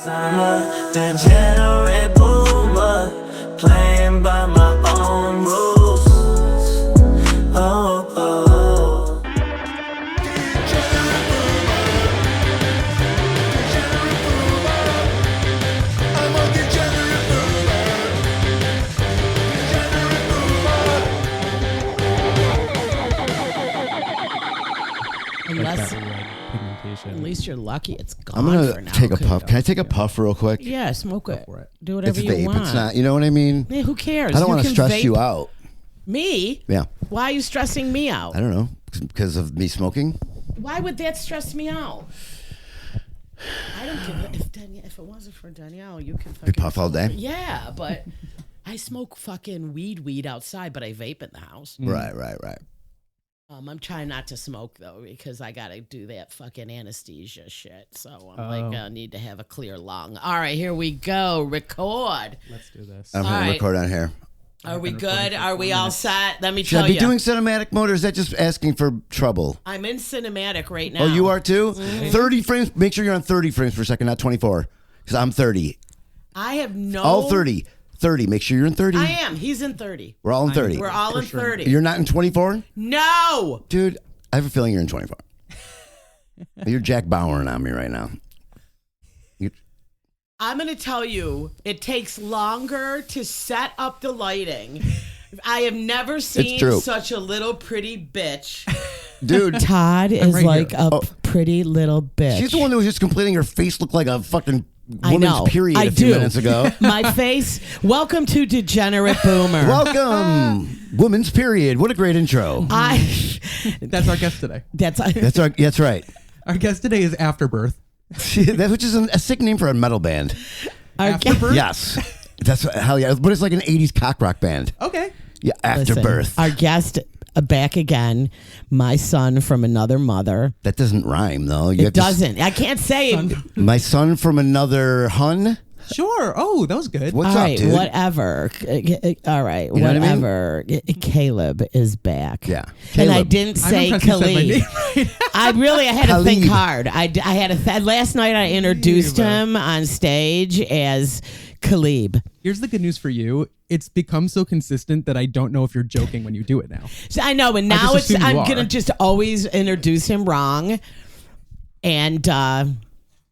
I'm a degenerate boomer, playing by my own rules. Oh, oh. Degenerate boomer. I'm a degenerate boomer. Unless, Pigmentation. at least you're lucky it's gone. I'm for gonna now, take a 'cause- puff. Can I take a puff real quick? Yeah, smoke it. for it. Do whatever It's you vape. want. It's not. You know what I mean? Yeah, who cares? I don't want to can stress vape. you out. Me? Yeah. Why are you stressing me out? I don't know because of me smoking. Why would that stress me out? I don't give a if it wasn't for Danielle, you can fucking puff all day? Yeah, but I smoke fucking weed outside, but I vape in the house. Right. I'm trying not to smoke though because I gotta do that fucking anesthesia shit. So I'm I need to have a clear lung. All right, here we go. Record. Let's do this. I'm All gonna right. record on here. Are we good? Are we all set? Let me Should tell I be you. doing cinematic mode or is that just asking for trouble? I'm in cinematic right now. Oh, you are too? Mm-hmm. 30 frames. Make sure you're on 30 frames per second, not 24. Because I'm 30. I have no. All 30. 30. Make sure you're in 30. I am. He's in 30. We're all in 30. We're all in 30. You're not in 24? No. Dude, I have a feeling you're in 24. You're Jack Bauering on me right now. I'm going to tell you, it takes longer to set up the lighting. I have never seen true. such a little pretty bitch. Dude, Todd is right like here. a pretty little bitch. she's the one that was just complaining her face looked like a fucking I woman's know. period I a few do. minutes ago. My face. Welcome to Degenerate Boomer. Welcome, woman's period. What a great intro. That's our guest today. That's That's right. Our guest today is Afterbirth. That which is a sick name for a metal band. Afterbirth? Yes, that's hell yeah. But it's like an '80s cock rock band. Okay. Yeah, Afterbirth. Our guest back again. My son from another mother. That doesn't rhyme though. You It have to doesn't. I can't say. my son from another hun. Sure. Oh, that was good. What's All up, right, dude? whatever. All right, You know what I mean? whatever. Caleb is back. Yeah, And I Caleb. didn't I'm say impressed you said my Khalid. name right. I had to think Khalid. hard. I had to. Last night I introduced him on stage as Khalib. Here's the good news for you. It's become so consistent that I don't know if you're joking when you do it now. So I know, and now just assume you I'm are. gonna just always introduce him wrong, and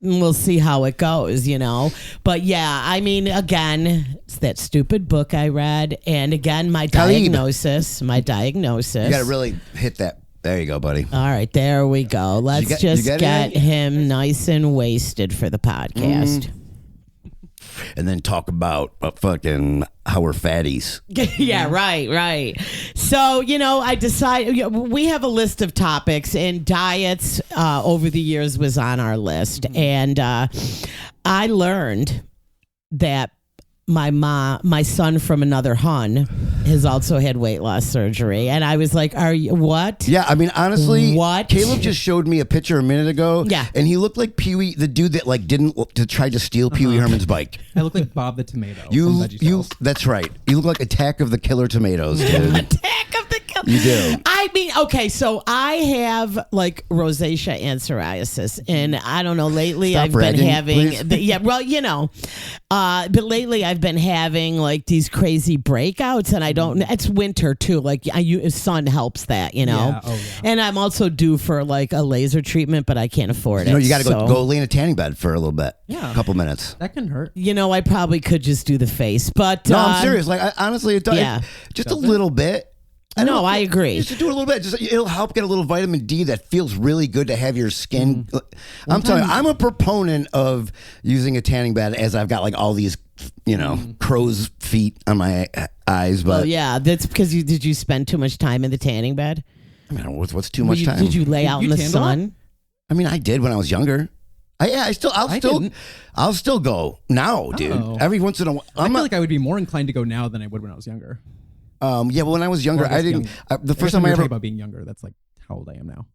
we'll see how it goes, you know. But yeah, I mean, again, it's that stupid book I read, and again, my Khalid. diagnosis. You got to really hit that. There you go, buddy. All right, there we go. Let's you just get get it? him nice and wasted for the podcast. And then talk about fucking how we're fatties. Yeah, right. So, you know, I decided we have a list of topics, and diets over the years was on our list. And I learned that my son from another hun has also had weight loss surgery. And I was like, are you what? Yeah, I mean, honestly, What? Caleb just showed me a picture a minute ago. Yeah. And he looked like Pee Wee, the dude that like didn't to try to steal Pee Wee Herman's bike. I look like Bob the Tomato from You, VeggieTales. that's right. You look like Attack of the Killer Tomatoes, dude. Attack of the Killer. You do. I mean, okay, so I have like rosacea and psoriasis, and I don't know. Lately, Stop I've been bragging, having, please. yeah, well, you know, but lately I've been having like these crazy breakouts, and I don't. It's winter too. Like, sun helps that, you know. Yeah, oh, yeah. And I'm also due for like a laser treatment, but I can't afford it. You know, you got to so, go lay in a tanning bed for a little bit. Yeah. A couple minutes. That can hurt. You know, I probably could just do the face, but No, I'm serious. Like, honestly, it does. yeah. Just a little bit. No, I agree. Just do it a little bit. Just it'll help get a little vitamin D that feels really good to have your skin. I'm telling you, I'm a proponent of using a tanning bed as I've got like all these, you know, crow's feet on my eyes. But Well, yeah, that's because did you spend too much time in the tanning bed? I mean, what's too much time? Did you lay out in the tan a lot? sun? I mean, I did when I was younger. I'll still go now, dude. Oh. Every once in a while. I feel like I would be more inclined to go now than I would when I was younger. Yeah, well, when I was younger, Or I I guess didn't. young. The first time we I were ever. talking about being younger, that's like how old I am now.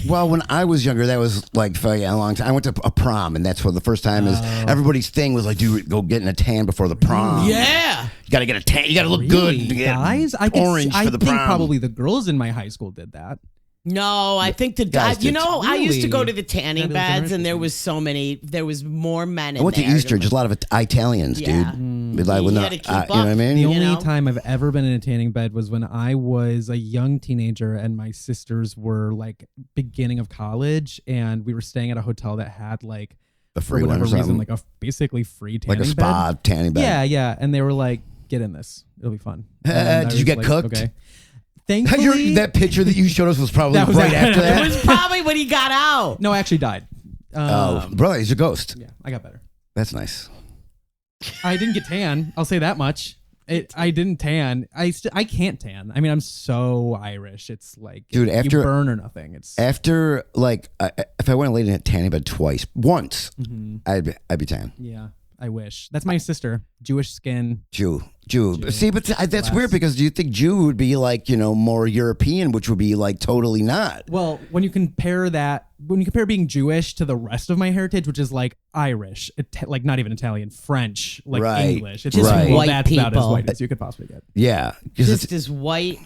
Well, when I was younger, that was like for a long time. I went to a prom, and that's where the first time is everybody's thing was like, dude, go get in a tan before the prom. Yeah. You got to get a tan. You got to look good. Really? You get Guys, I orange I for the think prom. probably the girls in my high school did that. No, I think Guys did. I used to go to the Really? tanning Yeah, the beds, and generation there was more men in I went to there. Easter, just a lot of Italians, Yeah. dude. Like, You when gotta keep you know what I up. mean? The You only know? time I've ever been in a tanning bed was when I was a young teenager and my sisters were like beginning of college, and we were staying at a hotel that had like The for free one whatever or something. reason like a basically free tanning Like a spa bed. tanning bed. Yeah, and they were like, "Get in this, it'll be fun." And I Did you was get like, cooked? Okay. Thankfully, That picture that you showed us was probably That was right after after It that. was probably when he got out. no, I actually died. Oh, bro, he's a ghost. Yeah, I got better. That's nice. I didn't get tan. I'll say that much. I didn't tan. I can't tan. I mean, I'm so Irish. It's like, Dude, you after- burn or nothing. It's After, like, if I went and laid in a tanning bed once, I'd be tan. yeah. I wish. That's my sister. Jewish skin. Jew. See, but that's weird because do you think Jew would be like, more European, which would be like totally not? Well, when you compare being Jewish to the rest of my heritage, which is like Irish, like not even Italian, French, like Right. English, it's Just like, well, white that's about as people. white as you could possibly get. Yeah. 'Cause Just it's, as white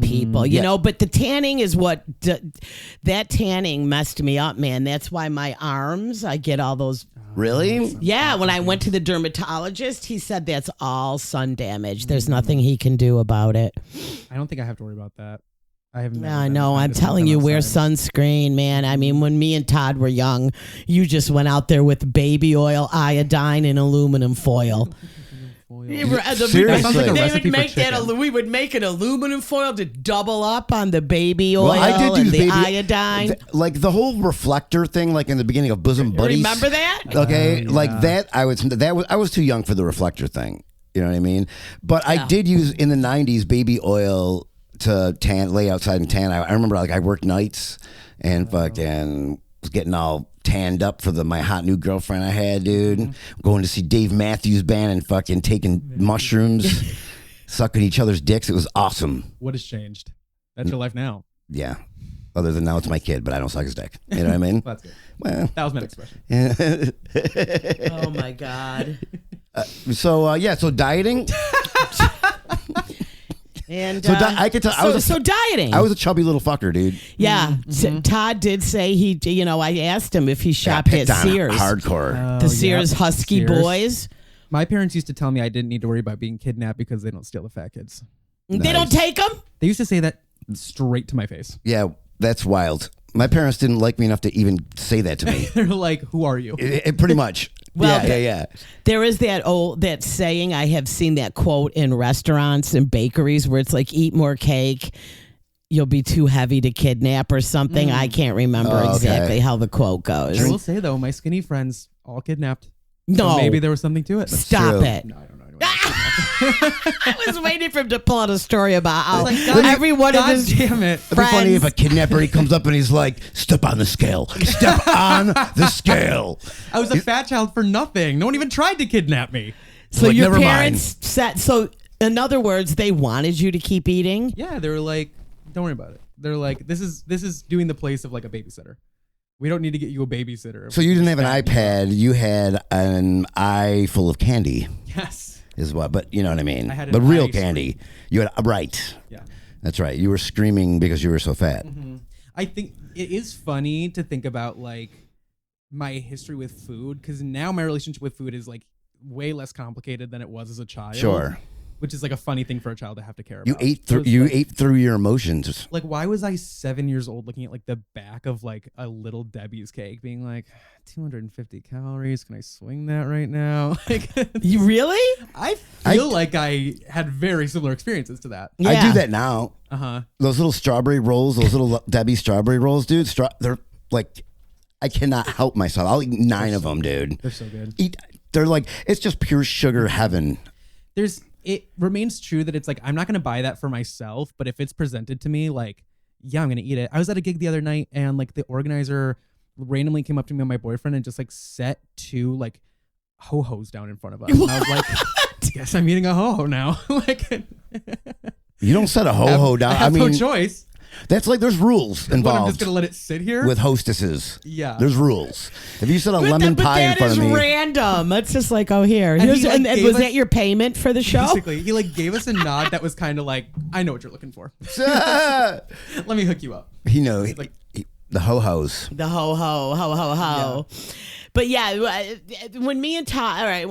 people, you Yeah. know. But the tanning is what that tanning messed me up, man. That's why my arms, I get all those. really? Yeah, when I went to the dermatologist, he said that's all sun damage. There's nothing he can do about it. I don't think I have to worry about that. I have never Yeah, I been know. I'm to telling you, wear outside. sunscreen, man. I mean, when me and Todd were young, you just went out there with baby oil, iodine, and aluminum foil. Seriously? That sounds like a They recipe would for make that. chicken. We would make an aluminum foil to double up on the baby oil Well, I did and use the baby iodine. like the whole reflector thing, like in the beginning of Bosom Buddies. Remember that? Okay, like yeah. that. I was too young for the reflector thing. You know what I mean? But I did use in the '90s baby oil to lay outside and tan. I remember like I worked nights and fucking was getting all tanned up for my hot new girlfriend I had, dude. Going to see Dave Matthews Band and fucking taking mushrooms, sucking each other's dicks. It was awesome. What has changed? That's your life now. Yeah. Other than now it's my kid, but I don't suck his dick. You know what I mean? That's good. Well, That was my next question. Oh my god! so dieting. And So I could tell. so dieting. I was a chubby little fucker, dude. Yeah, Todd did say he. I asked him if he shopped at Picked on Sears. hardcore. The Sears Husky Sears. Boys. My parents used to tell me I didn't need to worry about being kidnapped because they don't steal the fat kids. They don't take them. They used to say that straight to my face. Yeah, that's wild. My parents didn't like me enough to even say that to me. They're like, "Who are you?" Pretty much. Well, yeah. There is that saying. I have seen that quote in restaurants and bakeries where it's like, "Eat more cake, you'll be too heavy to kidnap" or something. I can't remember Oh, okay. exactly how the quote goes. I will say though, my skinny friends all kidnapped. No, So maybe there was something to it. stop true. it. No, I don't know. Anyway. I was waiting for him to pull out a story about how Like, God- every one of God his damn it. It'd be funny if a friends. kidnapper he comes up and he's like, "Step on the scale. Step on the scale." I was a fat child for nothing. No one even tried to kidnap me. So Like, your never mind. parents said. So in other words, they wanted you to keep eating. Yeah, they were like, "Don't worry about it." They're like, "This is doing the place of like a babysitter. We don't need to get you a babysitter." So you didn't have an iPad. You had an eye full of candy, Yes. is what? But you know what I mean. I had an but real eye candy. You had right. Yeah. That's right. You were screaming because you were so fat. I think it is funny to think about like my history with food because now my relationship with food is like way less complicated than it was as a child. Sure. Which is like a funny thing for a child to have to care You about. ate So through. it's You like, ate through your emotions. Like, why was I 7 years old looking at like the back of like a Little Debbie's cake, being like, 250 calories? Can I swing that right now? Like, You really? I feel like I had very similar experiences to that. I Yeah. do that now. Those little strawberry rolls, those little Debbie strawberry rolls, dude. They're like, I cannot help myself. I'll eat 9 of them, dude. They're so good. They're like, it's just pure sugar heaven. It remains true that it's like I'm not gonna buy that for myself, but if it's presented to me, like, yeah, I'm gonna eat it. I was at a gig the other night and like the organizer randomly came up to me and my boyfriend and just like set 2 like ho-hos down in front of us. And I was like, I'm eating a ho-ho now. Like, You don't set a ho-ho down. I have mean, no choice. That's like there's rules What, I'm just involved gonna let it sit here? with hostesses. Yeah. There's rules. If you said a But lemon but pie in that front is of me, random. It's just like, oh, here. And Here's, he, like, and gave was us- that your payment for the show? Basically, he like gave us a nod that was kind of like, I know what you're looking for. Let me hook you up. he knows like- the ho-hos. The ho. But yeah, when me and Todd, all right,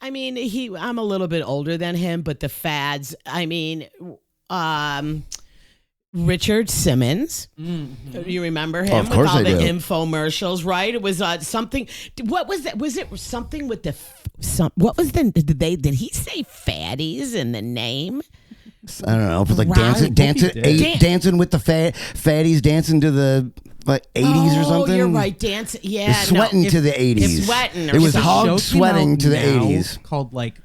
I mean, I'm a little bit older than him, but the fads, I mean, Richard Simmons. Mm-hmm. You remember him? Oh, of course with all I the do. infomercials, right? It was something. What was that? Was it something with the? What was the? Did he say fatties in the name? I don't know, but like Right. dancing with the fatties, dancing to the like 80s or something. Oh, you're right. Dancing. Yeah. It's sweating no. to the 80s. It's sweating. It was There's a hog Show came sweating out to the now 80s. called like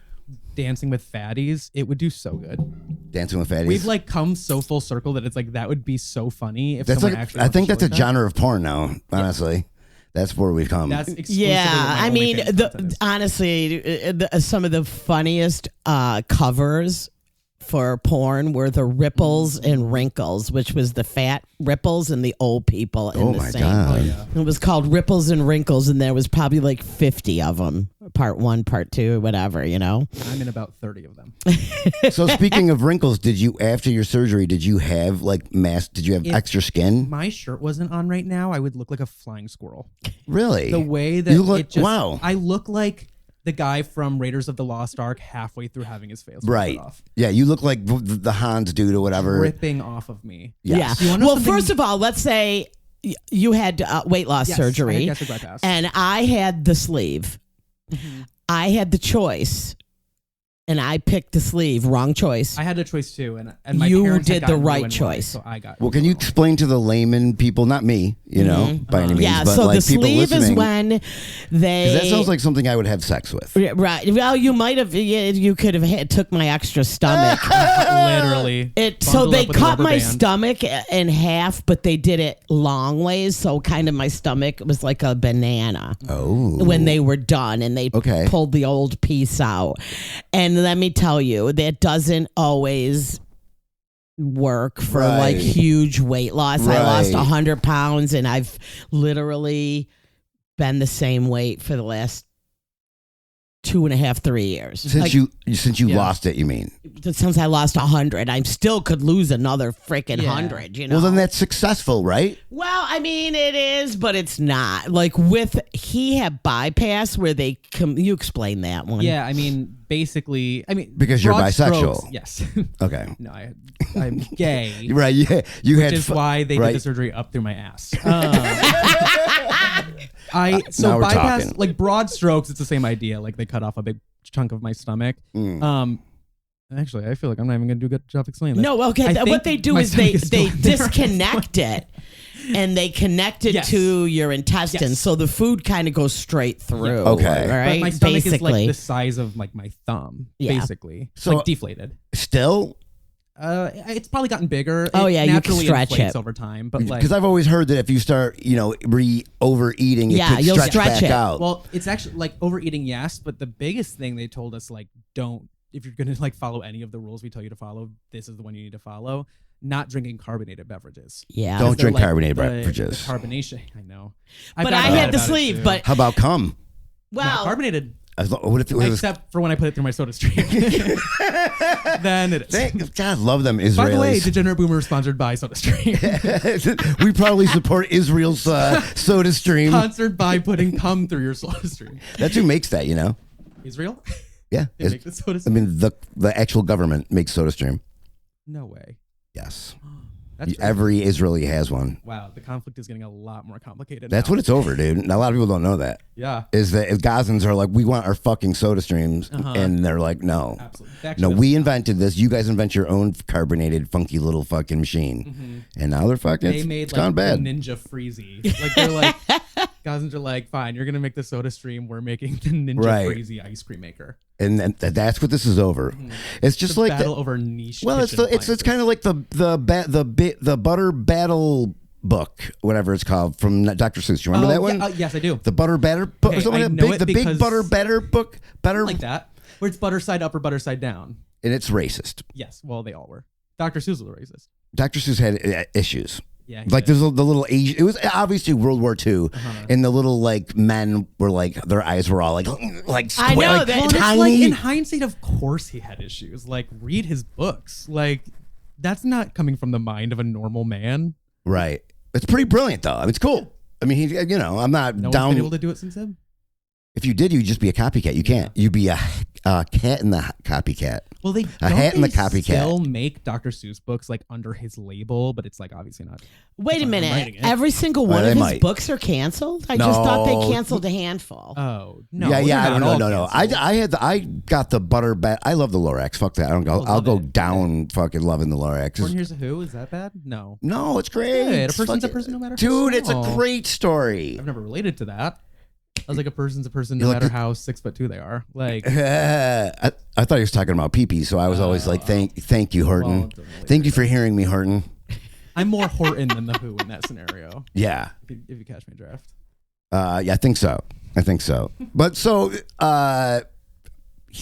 Dancing with Fatties. It would do so good. Dancing with fatties. We've like come so full circle that it's like that would be so funny if That's someone like actually. I think watched that's a show like genre of porn now. Honestly, that's where we've come. that. That's exclusively Yeah, what my I mean, OnlyFans content is. honestly, some of the funniest covers for porn were the ripples and wrinkles, which was the fat ripples and the old people in oh the my same. god! It was called Ripples and Wrinkles, and there was probably like 50 of them. Part 1, part 2, whatever, you know. I'm in about 30 of them. So speaking of wrinkles, did you after your surgery? Did you have like mass? Did you have extra skin? My shirt wasn't on right now. I would look like a flying squirrel. Really? The way that you look. it just, wow. I look like the guy from Raiders of the Lost Ark halfway through having his face Right. ripped off, Yeah, you look like the Hans dude or whatever. ripping off of me. Yes. You wanna know Well, something- first of all, let's say you had weight loss Yes, I had surgery, gastric bypass. and I had the sleeve. I had the choice, and I picked the sleeve. Wrong choice. I had a choice too, and my You parents had did the gotten right blue and white, choice. so I got. Well, can you explain to the layman people, not me, you know, by any means, yeah, but so like the people sleeve is listening, when 'cause they. that sounds like something I would have sex with. Right. Well, you might have. You could have took my extra stomach. literally. So bundled they up with a cut rubber my band. stomach in half, but they did it long ways. So kind of my stomach was like a banana Oh, when they were done, and they Okay. pulled the old piece out. And let me tell you, that doesn't always work for like Right. huge weight loss. I lost Right. 100 pounds, and I've literally been the same weight for the last 2.5, 3 years. since Like, you Yeah. lost it, you mean? since I lost 100, I still could lose another freaking Yeah. 100. You know. Well, then that's successful, right? Well, I mean, it is, but it's not. Like he had bypass where they you explain that one. Yeah, I mean, basically, Because you're broad bisexual. strokes, yes. Okay, No, I'm gay. right? Yeah, you Which had. is why they right. did the surgery up through my ass. So Now we're bypass, talking. like broad strokes, it's the same idea. Like they cut off a big chunk of my stomach. Actually, I feel like I'm not even gonna do a good job explaining this. No, okay. I think What they do my is they stomach still there. disconnect it, and they connect it Yes. to your intestines, Yes. so the food kind of goes straight through. Okay. all right. But my stomach basically. is like the size of like my thumb, Yeah. basically. So- like deflated. Still, It's probably gotten bigger. Oh, It yeah, you can naturally stretch inflates it. over time, but like, because I've always heard that if you start, overeating, it Yeah, could you'll stretch stretch back it. out. well, it's actually like overeating, yes, but the biggest thing they told us, like, don't, if you're gonna like follow any of the rules we tell you to follow, this is the one you need to follow. Not drinking carbonated beverages. Yeah. Don't They're drink like carbonated the beverages. carbonation, I know. But I had the sleeve. But How about cum? not well, carbonated, What if it was? except for when I put it through my soda stream. Then it is. God, love them Israelis. By the way, Degenerate Boomers sponsored by SodaStream. we probably support Israel's Soda Stream. Sponsored by putting cum through your SodaStream. That's who makes that, you know? Israel? Yeah. They It's- make the SodaStream? I mean, the actual government makes Soda Stream. No way. Yes. That's crazy. Every Israeli has one. Wow, the conflict is getting a lot more complicated. That's now. what it's over, dude. And a lot of people don't know that. Yeah, Is that if Gazans are like, we want our fucking Soda Streams, and they're like, no. absolutely. No, Actually, we invented this. You guys invent your own carbonated, funky little fucking machine. And now they're fucking, they made it's like gone bad. Ninja Freezy. Like they're like, Gazans are like, fine, you're gonna make the Soda Stream. We're making the Ninja Right. Freezy ice cream maker. And that's what this is over. It's just The like battle over niche. well, it's kitchen it's kind of like the butter battle book, whatever it's called, from Dr. Seuss. You remember that one? yes, I do. The butter batter book, or Okay, something I like know that? it The big because- butter batter book, better, Like that, where it's butter side up or butter side down. and it's racist. Yes, well, they all were. Dr. Seuss was a racist. Dr. Seuss had issues. Yeah, Like there's the little Asian. It was obviously World War II, and the little like men were like their eyes were all like I know like, that- Well, and it's tiny. like in hindsight, of course he had issues. Like read his books. Like that's not coming from the mind of a normal man. Right. It's pretty brilliant though. I mean, it's cool. I mean, he, I'm not No one's down. been able to do it since him. If you did, you'd just be a copycat. You can't. You'd be a cat in the copycat. Well, they A hat and the copycat. still make Dr. Seuss books like under his label, but it's like obviously not. Wait a I'm minute. writing it. Every single one they of his might. books are canceled? I just thought No. they canceled a handful. Oh no! yeah. they're I don't not all know. canceled. I got the butter bat. I love the Lorax. Fuck that. I'll love go it. down fucking loving the Lorax. Born Here's a Who. Is that bad? No. No, it's great. Good. A It's person's a fucking- person no matter how Dude, it's a small. great story. I've never related to that. I was like, a person's a person no You're like matter the- how 6'2" they are. Like, I thought he was talking about pee-pee, so I was always like, thank you, Horton. Well, it doesn't really Thank you for hearing me, Horton. I'm more Horton than the Who in that scenario. Yeah. If you catch my draft. Yeah, I think so. But so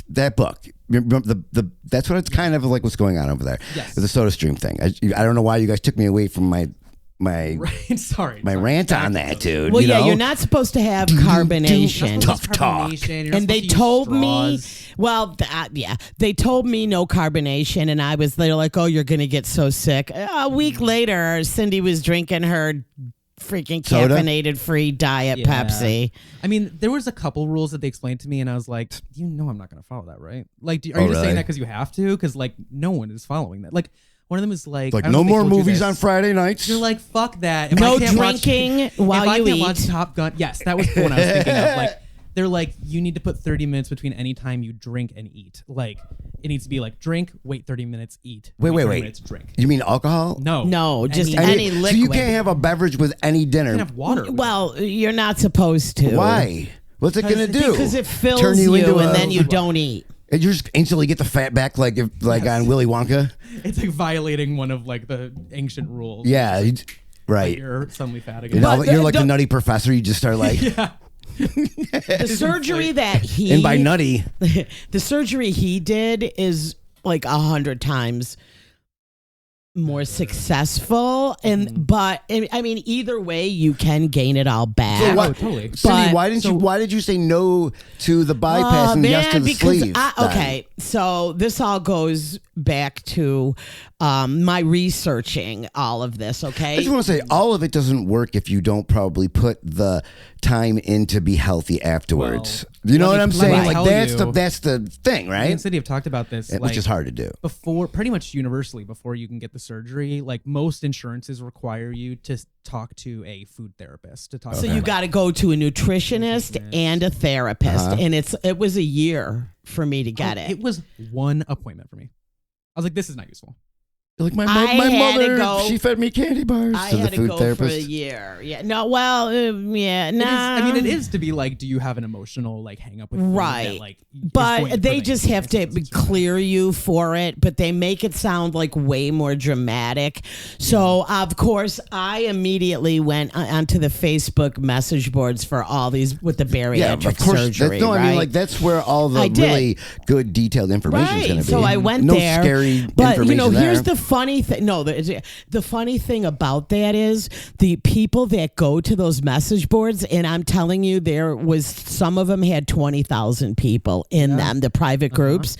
that book, the that's what it's kind of like what's going on over there. Yes. The Soda Stream thing. I don't know why you guys took me away from my Right. Sorry. rant Back on to that, the- dude. Well, you yeah, know? you're not supposed to have carbonation. Tough talk. And they told me, well, they told me no carbonation, and they're like, oh, you're gonna get so sick. A week later, Cindy was drinking her freaking Soda? caffeinated free diet Pepsi. I mean, there was a couple rules that they explained to me, and I was like, you know, I'm not going to follow that, right? Like, are you just really? saying that because you have to? Because like, no one is following that. Like, one of them is like, Like I don't know no if they more told you movies this. on Friday nights. You're like, fuck that. If No I can't watch- drinking while if I you can't eat. watch Top Gun, yes, that was the one I was thinking of. Like, they're like, you need to put 30 minutes between any time you drink and eat. Like, it needs to be like drink, wait 30 minutes, eat. Wait, 30 wait. minutes, drink. You mean alcohol? No, just any- any So you liquid. can't have a beverage with any dinner. you can have water. with it. Well, you're not supposed to. Why? What's it gonna do? Because it fills Turn you into and a- then you don't eat. And you just instantly get the fat back, like on Willy Wonka. It's like violating one of like the ancient rules. Yeah, right. You're suddenly fat You again. know, But you're like the- the nutty professor. You just start like, The surgery that he and by nutty, the surgery he did is like 100 times more successful, but I mean, either way, you can gain it all back. So Oh, totally. Cindy, But- why did you say no to the bypass and yes to the because sleeve? okay, so this all goes back to my researching all of this. I Okay, just want to say all of it doesn't work if you don't probably put the time in to be healthy afterwards. you know let what me- I'm let me saying? Like tell that's the thing, Me right? and Cindy have talked about this. Which like, is hard to do. before, pretty much universally, before you can get the surgery, like most insurances require you to talk to a food therapist to talk. so about you got to go to a nutritionist and a therapist, and it was a year for me to get it. It was one appointment for me. I was like, this is not useful. Like my I had to mother, go- she fed me candy bars I to the had to food go therapist. for a year. Yeah. No. Well. Yeah. It is, Nah. I mean, it is to be like, do you have an emotional like hang up with food Right. that, like, is going But to they prevent just you have from to getting cancer? clear you for it, but they make it sound like way more dramatic. So, of course, I immediately went onto the Facebook message boards for all these with the bariatric Yeah, of course. surgery. No, I mean, right? like that's where all the I did. really good detailed information is going Right. to be. So I went no there. scary but information you know, here's there. the funny thing. No, the funny thing about that is the people that go to those message boards, and I'm telling you, there was some of them had 20,000 people in them, the private groups,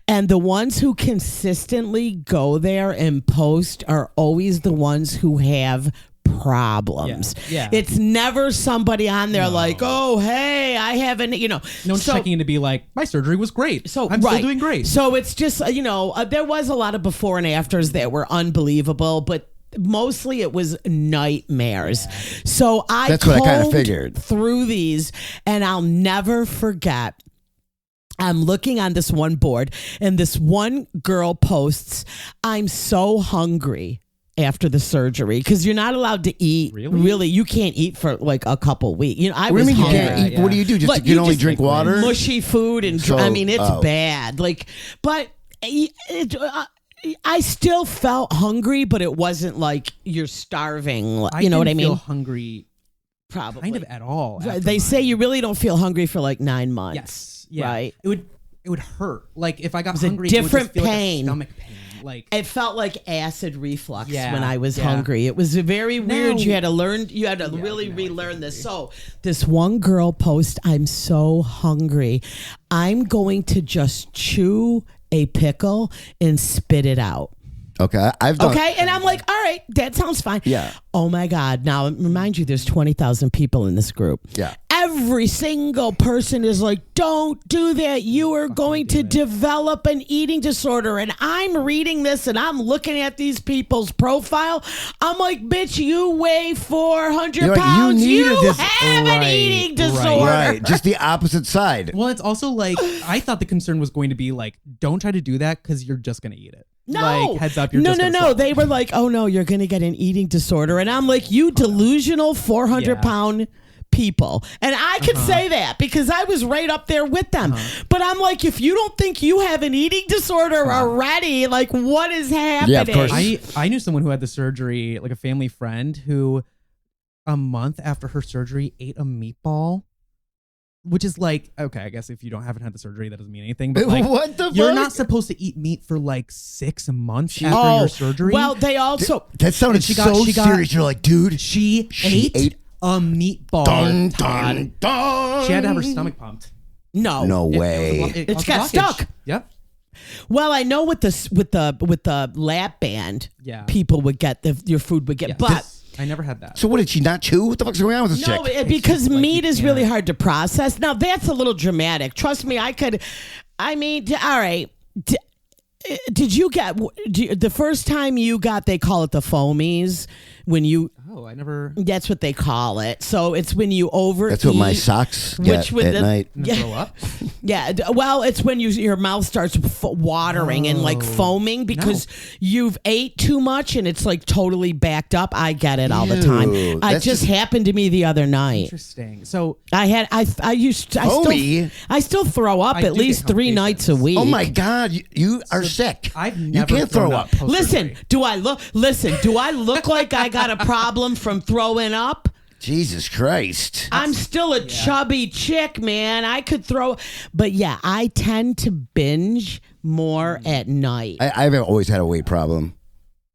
and the ones who consistently go there and post are always the ones who have problems. Yeah. It's never somebody on there like, oh, hey, I haven't, No one's checking in to be like, my surgery was great. So I'm right. still doing great. So it's just there was a lot of before and afters that were unbelievable, but mostly it was nightmares. So That's what I kinda combed figured. through these, and I'll never forget. I'm looking on this one board, and this one girl posts, "I'm so hungry." After the surgery, because you're not allowed to eat. Really? You can't eat for like a couple weeks. I What do was you mean you hungry. can't eat? Yeah. What do you do? Just Like, you can you only just drink water? mushy food and So- I mean, it's oh. bad. Like, but I still felt hungry, but it wasn't like you're starving. You know what I didn't feel mean? hungry Probably. kind of at all. after They say mine. you really don't feel hungry for like 9 months. Yes. Yeah. Right. It would hurt. Like if I got was a hungry, it would different just feel pain. Like a stomach pain. like It felt like acid reflux Yeah, when I was yeah. hungry. It was very weird. Now- You had to really relearn this. So this one girl post, I'm so hungry. I'm going to just chew a pickle and spit it out. Okay, I've done. Okay. And I'm like, all right, that sounds fine. Yeah. Oh my God. Now, remind you, there's 20,000 people in this group. Yeah. Every single person is like, don't do that. You are going to develop an eating disorder. And I'm reading this and I'm looking at these people's profile. I'm like, bitch, you weigh 400 You're like, you pounds. need You, a dis- have an Right, eating right. disorder. Right, just the opposite side. well, it's also like I thought the concern was going to be like, don't try to do that because you're just gonna eat it. No, like, heads up, you're no, just no, gonna no. swallow They it. were like, "Oh no, you're going to get an eating disorder," and I'm like, "You delusional 400-pound people." And I could say that because I was right up there with them. But I'm like, if you don't think you have an eating disorder already, like, what is happening? Yeah, of course. I knew someone who had the surgery, like a family friend, who a month after her surgery ate a meatball. Which is like, okay, I guess if you haven't had the surgery, that doesn't mean anything. But like, What the you're fuck? not supposed to eat meat for like 6 months after your surgery. Well, they also That sounded she got- so she got- serious. You're like, dude. she ate a meatball. Dun, Todd. dun, dun. She had to have her stomach pumped. no. No It- way. it It's caused a got blockage. stuck. Yep. Well, I know with the lap band, Yeah. people would get your food would get, Yeah. but. I never had that. So what did she not chew? What the fuck's going on with this No, chick? because just like meat you is really can't- hard to process. Now that's a little dramatic. Trust me, all right. Did you get the first time you got? They call it the foamies when you. Oh, I never. That's what they call it. So it's when you overeat. That's what my socks get with at the- night. And Yeah. throw up. Yeah, well, it's when your mouth starts watering and like foaming because you've ate too much and it's like totally backed up. I get it all the time. Ew, It that's just just- happened to me the other night. Interesting. So Foamy? I still throw up I at do least get 3 nights a constipations. week. Oh my God, you are sick. I've You never can't throw thrown up. Listen, do I look like I got a problem from throwing up? Jesus Christ. I'm still a chubby chick, man. I could throw, but yeah, I tend to binge more at night. I've always had a weight problem.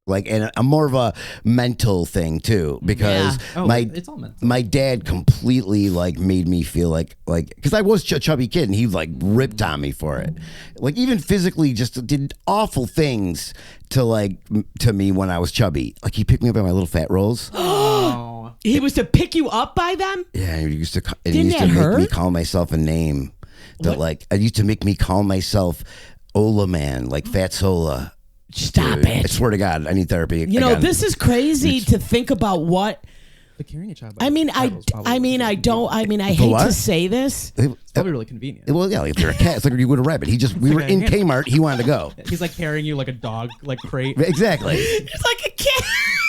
Like, and I'm more of a mental thing too, because Yeah. Oh, it's all mental. my dad completely like made me feel like, because I was a chubby kid and he like ripped on me for it. Like even physically just did awful things to me when I was chubby. Like he picked me up by my little fat rolls. Oh. He was to pick you up by them? Yeah, and he used to Didn't that make me hurt? call myself a name. That like I used to make me call myself Ola Man, like Fat Sola. Stop Dude, it. I swear to God, I need therapy. You know, again. this is crazy to think about what. But carrying a child. by I mean, the child is probably I really hate what? to say this. It's probably really convenient. Well, yeah, if you're a cat, it's like you would a rabbit. We were like a in hand. Kmart. He wanted to go. He's like carrying you like a dog, like crate. Exactly. It's like a cat.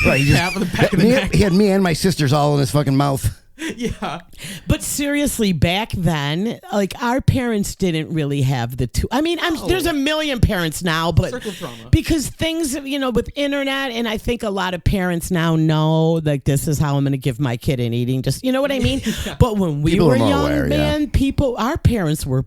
Right. He, Tap on the back of the neck. he had me and my sisters all in his fucking mouth. Yeah. But seriously, back then, like our parents didn't really have the two. I mean, there's a million parents now, but Circle of trauma. because things, with internet, and I think a lot of parents now know like this is how I'm going to give my kid an eating. Just you know what I mean. But when we People were are more young, aware, man, our parents were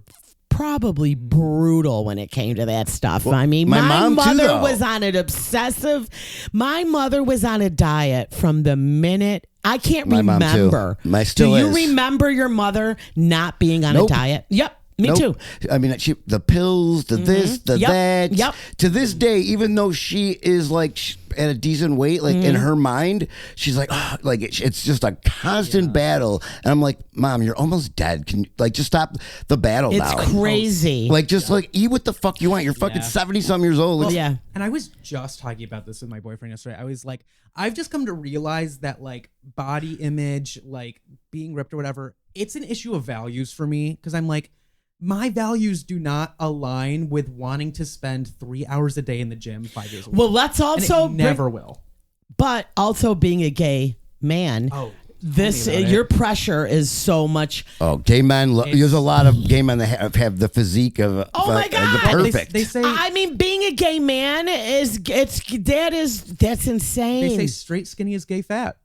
probably brutal when it came to that stuff. I mean, my my mom too, mother though. was on an obsessive. My mother was on a diet from the minute. I can't My mom, too. remember. My still Do you is. remember your mother not being on Nope. a diet? Yep, me Nope. too. I mean, the pills, the this, the Yep. that. Yep. To this day, even though she is like at a decent weight, like in her mind, she's like, it's just a constant battle. And I'm like, Mom, you're almost dead. Can you just stop the battle It's now? crazy. Like, just eat what the fuck you want. You're fucking 70-something years old. Like, yeah. And I was just talking about this with my boyfriend yesterday. I was like, I've just come to realize that like body image, like being ripped or whatever, it's an issue of values for me. Because I'm like, my values do not align with wanting to spend 3 hours a day in the gym 5 days a week. Well, let's And also it never will. but also being a gay man. Oh, this tell me about your it. pressure is so much. Oh, gay men. There's a lot of gay men that have the physique of Oh my the God. perfect. They say I mean, being a gay man that's insane. they say straight skinny is gay fat.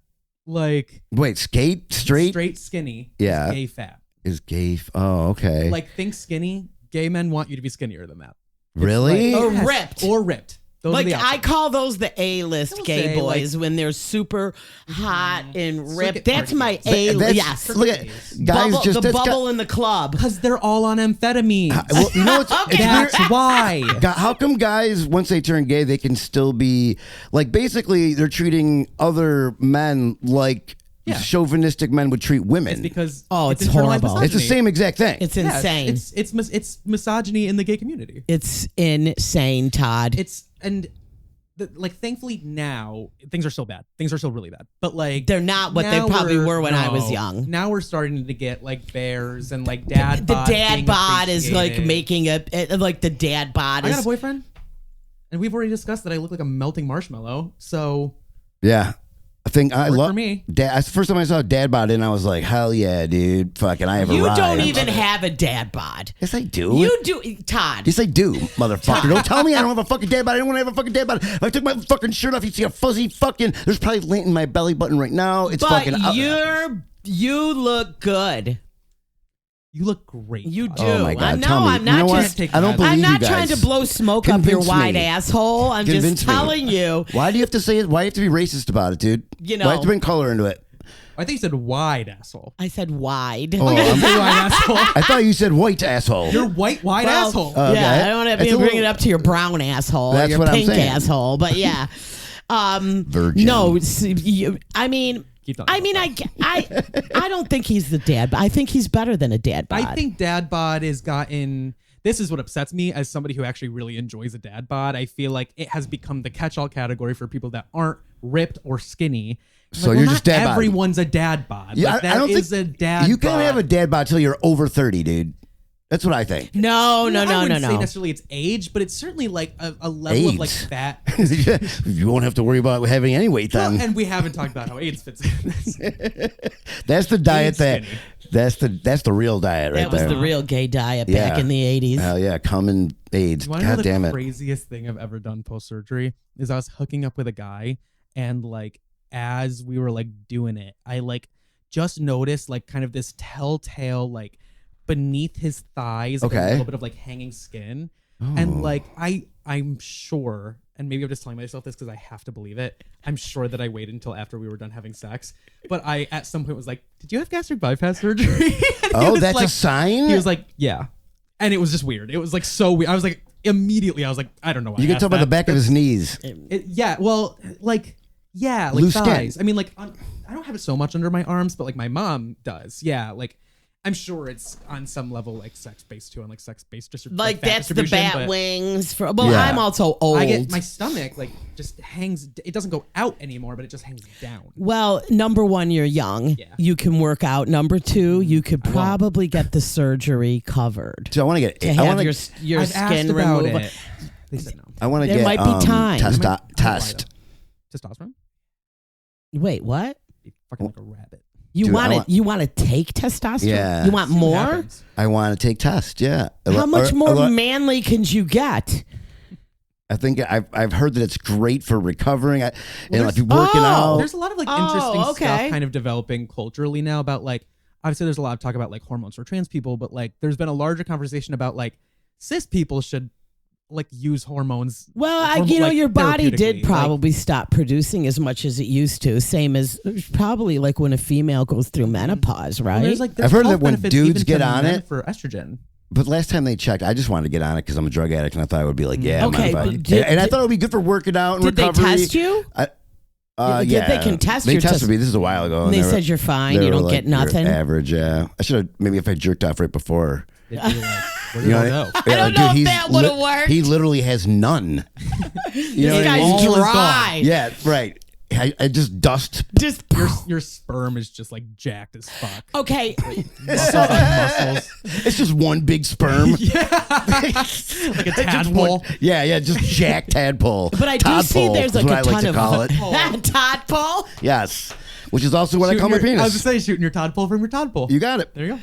Like Wait, straight straight skinny Yeah. is gay fat. is gay. Oh, okay. Like think skinny, gay men want you to be skinnier than that. Really? Or ripped. Or ripped. Those are Like the I options. call those the A-list They'll gay say, boys when they're super hot and ripped. Circuit That's party my gays. A. Yes, Look at guys. bubble, Just the that's bubble in the club. Because they're all on amphetamines. Well, you know what's Okay. it's That's why. How come guys, once they turn gay, they can still be like basically they're treating other men like Yeah. chauvinistic men would treat women? It's because It's internalized horrible. misogyny. It's the same exact thing. It's Yeah, insane. It's misogyny in the gay community. It's insane, Todd. Like thankfully now things are still bad. Things are still really bad. But like They're not what they now probably we're- were when I was no. young. Now we're starting to get like bears and like dad. The bod dad being bod is like appreciated. making like the dad bod I got a is. boyfriend, and we've already discussed that I look like a melting marshmallow. So Yeah. I think I Worked love for me. That's the first time I saw dad bod and I was like, hell yeah, dude. Fucking I have You arrived. don't even have a dad bod. Yes, I do. You do, Todd. Yes, I do, motherfucker. Don't tell me I don't have a fucking dad bod. I don't want to have a fucking dad bod. If I took my fucking shirt off, you'd see a fuzzy fucking. There's probably lint in my belly button right now. It's But fucking. you look good. you look great. You Todd. do. Oh my God, No, tell me. I'm You not know what? just. Take I don't that. believe I'm you not guys. trying to blow smoke up your Convince wide me. asshole. I'm Convince just me. telling you. Why do you have to say it? Why do you have to be racist about it, dude? You Why know. have to bring color into it? I think you said wide asshole. I said wide. Oh, Wide asshole. I thought you said white asshole. You're wide Well, asshole. Okay. Yeah, I don't have That's to a bring little- it up to your brown asshole or That's your what I'm pink saying. asshole, but yeah. Virgin. No, I mean, Keep talking I don't think he's the dad, but I think he's better than a dad bod. I think dad bod has gotten. This is what upsets me as somebody who actually really enjoys a dad bod. I feel like it has become the catch-all category for people that aren't ripped or skinny. So Like, you're well, just not dad bod. Everyone's a dad bod. Yeah, Like, I don't that is think a dad. you can't bod. have a dad bod till you're over 30, dude. That's what I think. no. I wouldn't say necessarily it's age, but it's certainly like a level of like AIDS. fat. You won't have to worry about having any weight then. And we haven't talked about how AIDS fits in. That's the diet AIDS that. skinny. That's the real diet right that was there. the real gay diet Yeah. back in the 80s. Hell yeah, common AIDS. You want to know God the damn it. craziest thing I've ever done post surgery is I was hooking up with a guy, and like as we were like doing it, I like just noticed like kind of this telltale like beneath his thighs, like a Okay. little bit of like hanging skin, Oh. and like I'm sure, and maybe I'm just telling myself this because I have to believe it. I'm sure that I waited until after we were done having sex, but I at some point was like, "Did you have gastric bypass surgery?" And he Oh, was that's like, a sign? He was like, "Yeah," and it was just weird. It was like so weird. I was like, immediately, I was like, I don't know why. You I can asked tell by the that. back of his knees. Yeah, well, like, yeah, like Loose skin. thighs. I mean, like, I don't have it so much under my arms, but like my mom does. Yeah, like, I'm sure it's on some level like sex based too, on like sex based Like fat that's the distribution, bat but wings. Well, Yeah. I'm also old. I get my stomach like just hangs. It doesn't go out anymore, but it just hangs down. Well, number one, you're young. Yeah. You can work out. Number two, you could probably get the surgery covered So I want to get. to I have want your to. your I've skin asked about removed. it. They said no. I want to There get. might be time. Test. Testosterone? Wait, what? Be fucking like a rabbit. You Dude, I want to want- you want to take testosterone? Yeah. You want See what more? happens. I want to take test. Yeah. How much Or- more or- manly can you get? I think I've heard that it's great for recovering. And there's- like you working Oh. out. There's a lot of like Oh, interesting okay. stuff kind of developing culturally now about like obviously there's a lot of talk about like hormones for trans people, but like there's been a larger conversation about like cis people should like use hormones. Well, like, your body therapeutically. did Like, probably stop producing as much as it used to. Same as probably like when a female goes through menopause, right? well, there's like I've heard health that when benefits dudes even get to on men it- for estrogen. But last time they checked, I just wanted to get on it because I'm a drug addict, and I thought it would be like, yeah, Okay, mind if I- but did- and I thought it would be good for working out and did they recovery. test you? Yeah, They can test They your tested test- me. This is a while ago. And they were- said you're fine. they You were don't like, get "You're nothing. Average, yeah. I should have maybe if I jerked off right before. They'd be like, where You did know, I go? I don't know if that would've worked. He literally has none. You know This what I mean? guy's All is dry. Yeah, right. I just dust. Just Your sperm is just like jacked as fuck. okay. Muscles on muscles. It's just one big sperm. Like a tadpole. Yeah, just jack tadpole. But I do Tadpole see there's is like what a I like ton to of call it. tadpole. Yes, which is also what I call my I was penis. just saying, shooting your tadpole from your tadpole. You got it. There you go.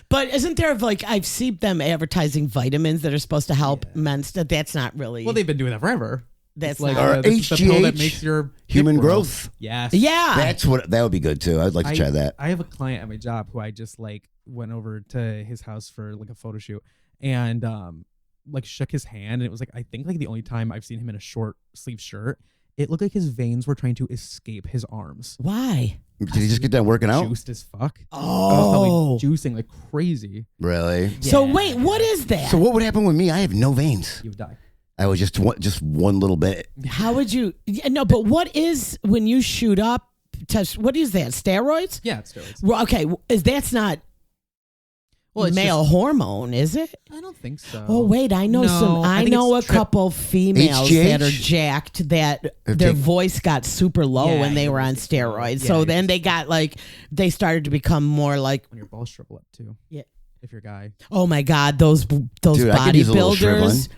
But isn't there like I've seen them advertising vitamins that are supposed to help men? That's not really. Well, they've been doing that forever. That's It's like not. Or this is the pill that HGH, makes your human dick grow. growth. Yes. Yeah. That would be good too. I'd like to try that. I have a client at my job who I just like went over to his house for like a photo shoot, and like shook his hand, and it was like, I think like the only time I've seen him in a short sleeve shirt. It looked like his veins were trying to escape his arms. Why? Did he just get done working out? Juiced as fuck. Oh. I was probably juicing like crazy. Really? So Yeah. wait, what is that? So what would happen with me? I have no veins. You would die. I was just one little bit. How would you? No, but what is when you shoot up? What is that? Steroids? Yeah, it's steroids. Well, okay, that's not It's male just- hormone, is it? I don't think so. Oh wait, I know No, I I think know a it's couple females HGH? that are jacked that If their they- voice got super low Yeah, when they your were on voice is low. steroids. Yeah, so your then voice they is got like they started to become more like, When your balls shrivel up too. Yeah. If you're a guy. oh my god, those Dude, I could use a little bodybuilders. shriveling.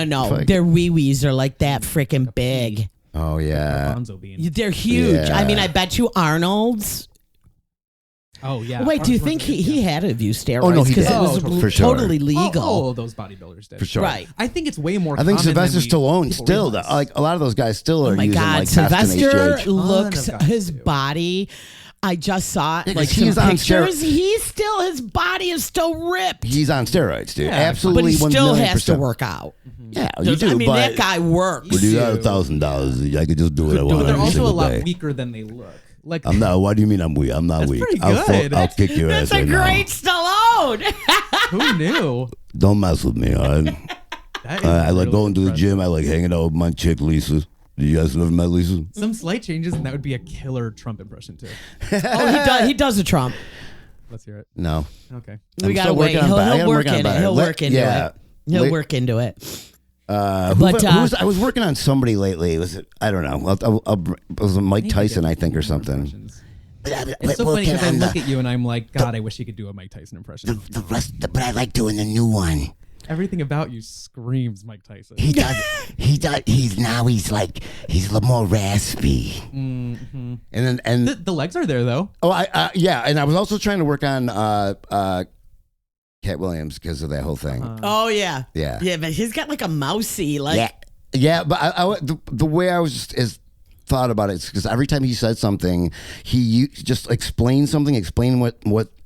No, Fuck. their wee wees are like that freaking big. Oh yeah. Bonzo bean. They're huge. Yeah. I mean, I bet you Arnold's. Oh yeah. Wait, do you Arnold think he Schwarzenegger, had to use steroids? Oh, no, he because did. it was Oh, for sure. totally legal. Oh, those bodybuilders did. For sure. Right. I think it's way more. I think common than Sylvester Stallone people still, realize. like a lot of those guys still are Oh my using God, like Test and Sylvester HGH. looks Ton of guys his do. body. I just saw Yeah, like 'cause some he's on pictures. He's still his body is still ripped, He's on steroids, dude. Yeah, Absolutely, but he still 1,000,000%. has to work out. Yeah, you do. I mean, but that guy works. But you got do. $1,000. I could just do what I want. But they're every also a single lot day. weaker than they look. Like I'm not. What do you mean I'm weak? I'm not That's weak. pretty I'll good. I'll kick your That's ass a right now. great Stallone. who knew? Don't mess with me, all right? That is I like really going to the impressive. gym. I like hanging out with my chick, Lisa. Do you guys ever met Lisa? Some slight changes, and that would be a killer Trump impression too. He does a Trump. Let's hear it. No. Okay. We I'm gotta still wait. working on it. I He'll gotta work work on in it. better. He'll work into yeah. it. He'll Wait. work into it. Who But, was, I was working on somebody lately. Was it? I don't know. It was Mike Tyson, I think, or something. Impressions. It's so funny because I look at you and I'm like, God, I wish he could do a Mike Tyson impression. But I like doing the new one. Everything about you screams Mike Tyson. He does. He's a little more raspy. Mm-hmm. And The legs are there though. yeah. And I was also trying to work on Cat Williams because of that whole thing. Oh yeah. Yeah. Yeah, but he's got like a mousy like. Yeah, yeah, but the way I was is thought about it is because every time he said something, he just explained something, explain what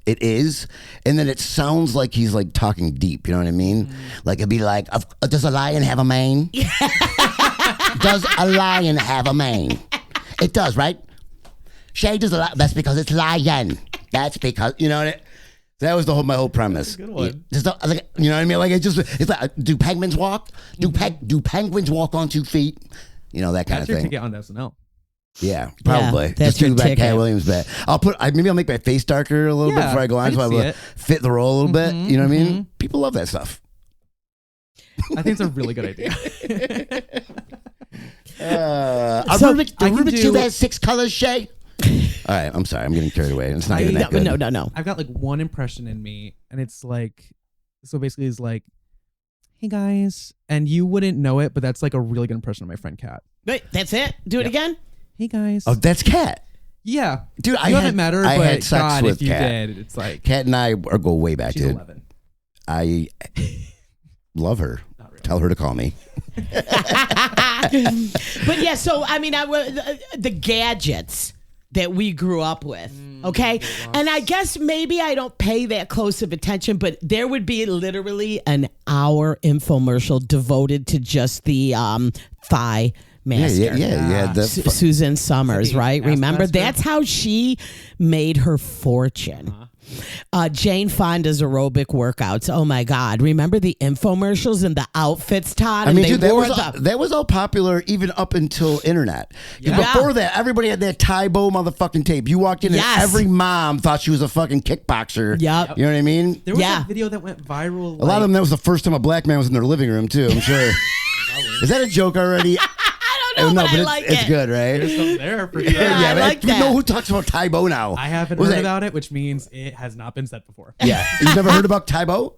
it is, and then it sounds like he's like talking deep. You know what I mean? Like it'd be like, does a lion have a mane? Does a lion have a mane? It does, right? Shay does a lot. That's because it's lion. That's because you know what. That was my whole premise. Good one. You know what I mean? Like it's like, do penguins walk? Do penguins walk on 2 feet? You know that kind That's of your thing. ticket on SNL. Yeah, probably. that's Just do your that ticket. Cat Williams bet. Maybe I'll make my face darker a little bit Yeah, before I go I on, can so I see will it. fit the role a little bit. You know what I mean? People love that stuff. I think it's a really good idea. So, the I can Rubik's do- Cube has 6 colors, Shay. All right, I'm sorry. I'm getting carried away. It's not getting that good. No. I've got like one impression in me, and it's like, so basically, it's like, hey guys, and you wouldn't know it, but that's like a really good impression of my friend Kat. Wait, that's it. Do it again. Hey guys. Oh, that's Cat. Yeah, Dude, you haven't met her, I but had sex God, with if you Kat. did, it's like Cat and I go way back, she's dude. 11. I love her. Not really. Tell her to call me. But yeah, so I mean, the gadgets that we grew up with, okay? And I guess maybe I don't pay that close of attention, but there would be literally an hour infomercial devoted to just the thigh master. Yeah. Susan Summers, The right? ass Remember, master? that's how she made her fortune. Jane Fonda's aerobic workouts. Oh my God! Remember the infomercials and the outfits, Todd? I And mean, they dude, wore that was all popular even up until internet. 'Cause Yeah. Before that, everybody had that Tybo motherfucking tape. You walked in Yes. and every mom thought she was a fucking kickboxer. Yep. You know what I mean? There was Yeah. a video that went viral. A lot of them, that was the first time a black man was in their living room, too, I'm sure. Is that a joke already? I don't know, but I it's, like it's it. good, right? There's something there for sure. Yeah, I but like you that. know who talks about Tybo now? I haven't Was heard that- about it, which means it has not been said before. Yeah. You've never heard about Tybo?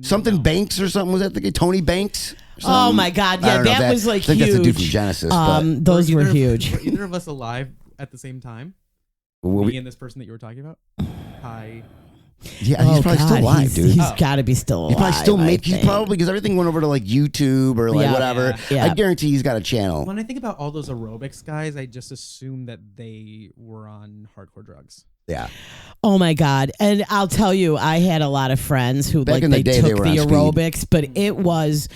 Something Banks or something? Was that the Tony Banks? or Oh something? my God! I Yeah, don't know. that was like I think huge. that's the dude from Genesis. But Those were either- huge. Were either of us alive at the same time? Well, Me and this person that you were talking about? Hi. yeah, he's probably still alive, dude. He's got to be still alive. He probably still I he's think. probably because everything went over to like YouTube or like Yeah. whatever. Yeah. I guarantee he's got a channel. When I think about all those aerobics guys, I just assume that they were on hardcore drugs. Yeah. Oh my God. And I'll tell you, I had a lot of friends who Back in the day, they took were the on speed. aerobics, but it was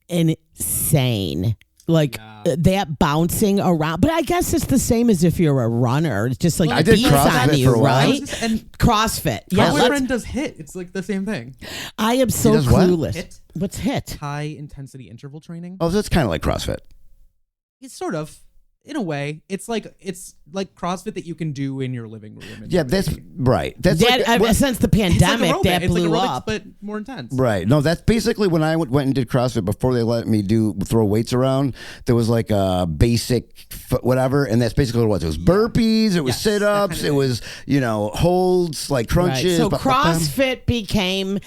insane. Like that bouncing around. But I guess it's the same as if you're a runner. It's just like I did beats CrossFit on you, for a while. right? And CrossFit. Yeah, my let's- friend does HIIT. It's like the same thing. I am so does what? clueless. HIIT? What's HIT? High intensity interval training. Oh, so it's kind of like CrossFit. It's sort of, in a way, it's like CrossFit that you can do in your living room. and Yeah, that's right. That's That, like, since the it's like pandemic, aerobic. that It's like blew aerobics, up. but more intense. right. No, that's basically when I went and did CrossFit before they let me throw weights around. There was like a basic whatever, and that's basically what it was. It was burpees, it was Yes, that sit-ups, kind of it was holds, like crunches. So but- CrossFit became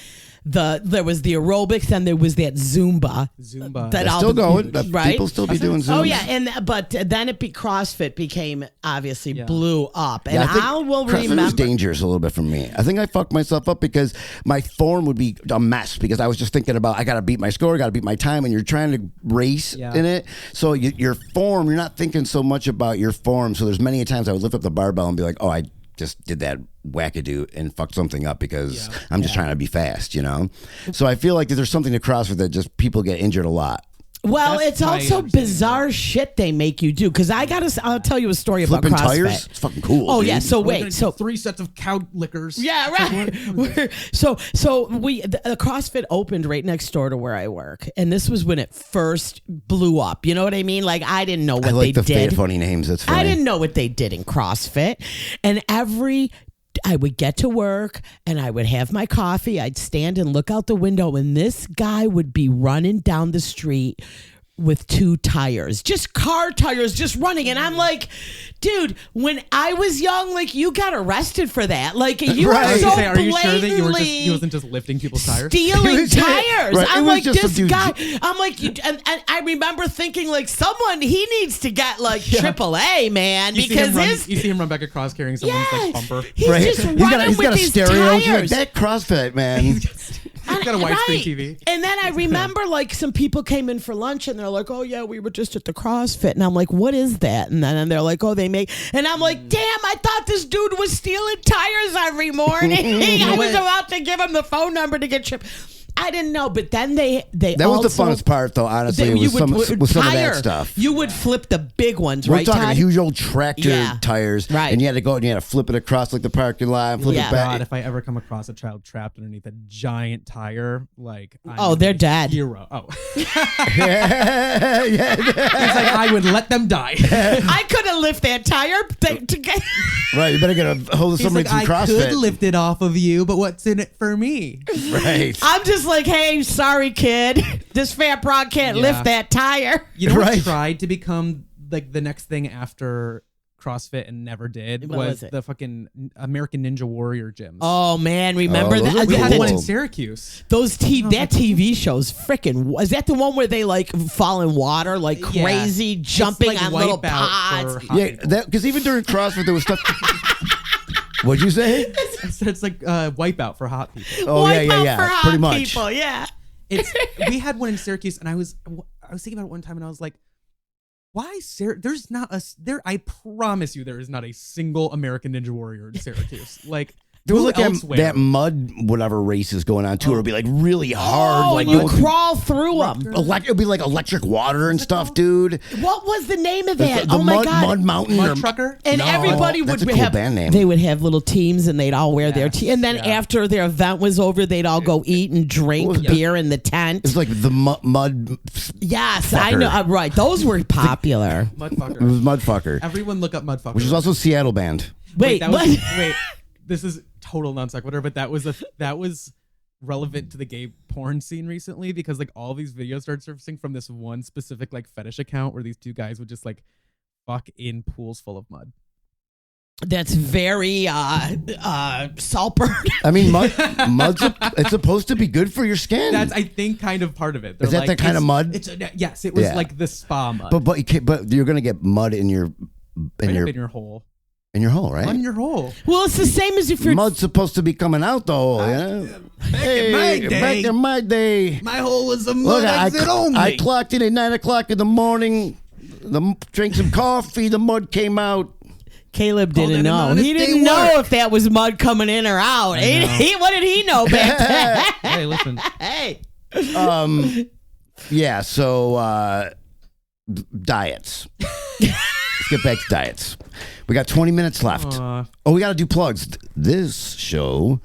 there was the aerobics and there was that Zumba. Zumba. That That's all still the- going. right? People still be doing Zumba. Oh yeah, but then CrossFit became obviously Yeah. blew up, and Yeah, I think I will CrossFit remember. was dangerous a little bit for me. I think I fucked myself up because my form would be a mess because I was just thinking about I got to beat my score, got to beat my time, and you're trying to race in it. So your form, you're not thinking so much about your form. So there's many times I would lift up the barbell and be like, oh, I just did that wackadoo and fucked something up because I'm just trying to be fast, So I feel like there's something to CrossFit that just people get injured a lot. Well, That's it's my also understanding. bizarre shit they make you do. Because I'll tell you a story Flipping about CrossFit. tires, it's fucking cool. Oh dude. yeah. So We're gonna wait. do So 3 sets of cow lickers. yeah, right. So the CrossFit opened right next door to where I work, and this was when it first blew up. You know what I mean? Like I didn't know what I like they the did. funny names. That's funny. I didn't know what they did in CrossFit. And I would get to work and I would have my coffee. I'd stand and look out the window, and this guy would be running down the street with 2 tires, just car tires, just running. And I'm like, dude, when I was young, like you got arrested for that. Like you Right. were I was so gonna say, are you sure that blatantly he wasn't just lifting people's tires? stealing It was just- tires. right, it I'm was like, just this some dude- guy. I'm like, and I remember thinking like he needs to get like AAA, man, You see because him run- his you see him run back across carrying someone's like bumper. he's Right? just He's running got with a these stereo. He's like, tires. that CrossFit, man. And- got a widescreen right. TV. And then I remember like some people came in for lunch and they're like, oh yeah, we were just at the CrossFit. And I'm like, what is that? And then they're like, oh, they make, and I'm like, damn, I thought this dude was stealing tires every morning. I was about to give him the phone number to get chipped. I didn't know, but then they That was the funnest part, though. Honestly, you was some would- of that tire. stuff. You would flip the big ones, We're right? talking Todd? huge old tractor Yeah. tires, Right. And you had to go and you had to flip it across like the parking lot, and flip Yeah. it back. God, if I ever come across a child trapped underneath a giant tire, like Oh, they're dead. Hero. Oh, yeah, he's like I would let them die. I couldn't lift that tire to get. right. You better get a hold of He's somebody like from I CrossFit, could lift it off of you, but what's in it for me? right? I'm just like, hey, sorry, kid. This fat broad can't Yeah. lift that tire. You know what Right. tried to become like the next thing after CrossFit and never did What was it? the fucking American Ninja Warrior gyms. Oh man, remember Oh, those that? are we had cool. one in Syracuse. Those that TV shows freaking. Is that the one where they like fall in water like Yeah. crazy, jumping It's like on little Wipeout pods? for hot Yeah, people. that because even during CrossFit there was stuff. What'd you say? It's like Wipeout for hot people. Oh Wipe out yeah, for hot pretty much. people. Yeah. We had one in Syracuse, and I was thinking about it one time, and I was like, why there's not I promise you there is not a single American Ninja Warrior in Syracuse. Like There was who like elsewhere? that mud whatever race is going on too. It'll be like really hard. Oh, like you going through- crawl through them. It'll be like electric water and stuff, dude. What was the name of that? The oh my mud, god! mud mountain. Mud or- Trucker. And No, everybody would that's a cool have band name. They would have little teams, and they'd all wear their Yes, and then yeah. after their event was over, they'd all go eat and drink Yeah. beer in the tent. It's like the mud. Yes, I Fucker. know. Right, those were popular. Mudfucker. It was Mudfucker, Everyone look up Mudfucker. which is also a Seattle band. Wait, that what? was, wait, this is total non sequitur, but that was relevant to the gay porn scene recently because like all these videos started surfacing from this one specific like fetish account where these 2 guys would just like fuck in pools full of mud. That's very Saltburn. I mean, mud's it's supposed to be good for your skin. That's I think kind of part of it. They're Is that like, the kind of mud? Yes, it was Yeah. like the spa mud. but you're gonna get mud in your Right up in your hole. hole, right? On your hole. Well, it's the same as if you're. Mud's supposed to be coming out the hole. Yeah. Back in my day. My hole was a Look, I clocked in at 9:00 in the morning. Drank some coffee. The mud came out. Caleb Called didn't it an know. honest He day didn't know work. if that was mud coming in or out. know. What did he know back then? Hey, listen. Hey. Yeah, so diets. Let's get back to diets. We got 20 minutes left. Aw. Oh, we got to do plugs. This show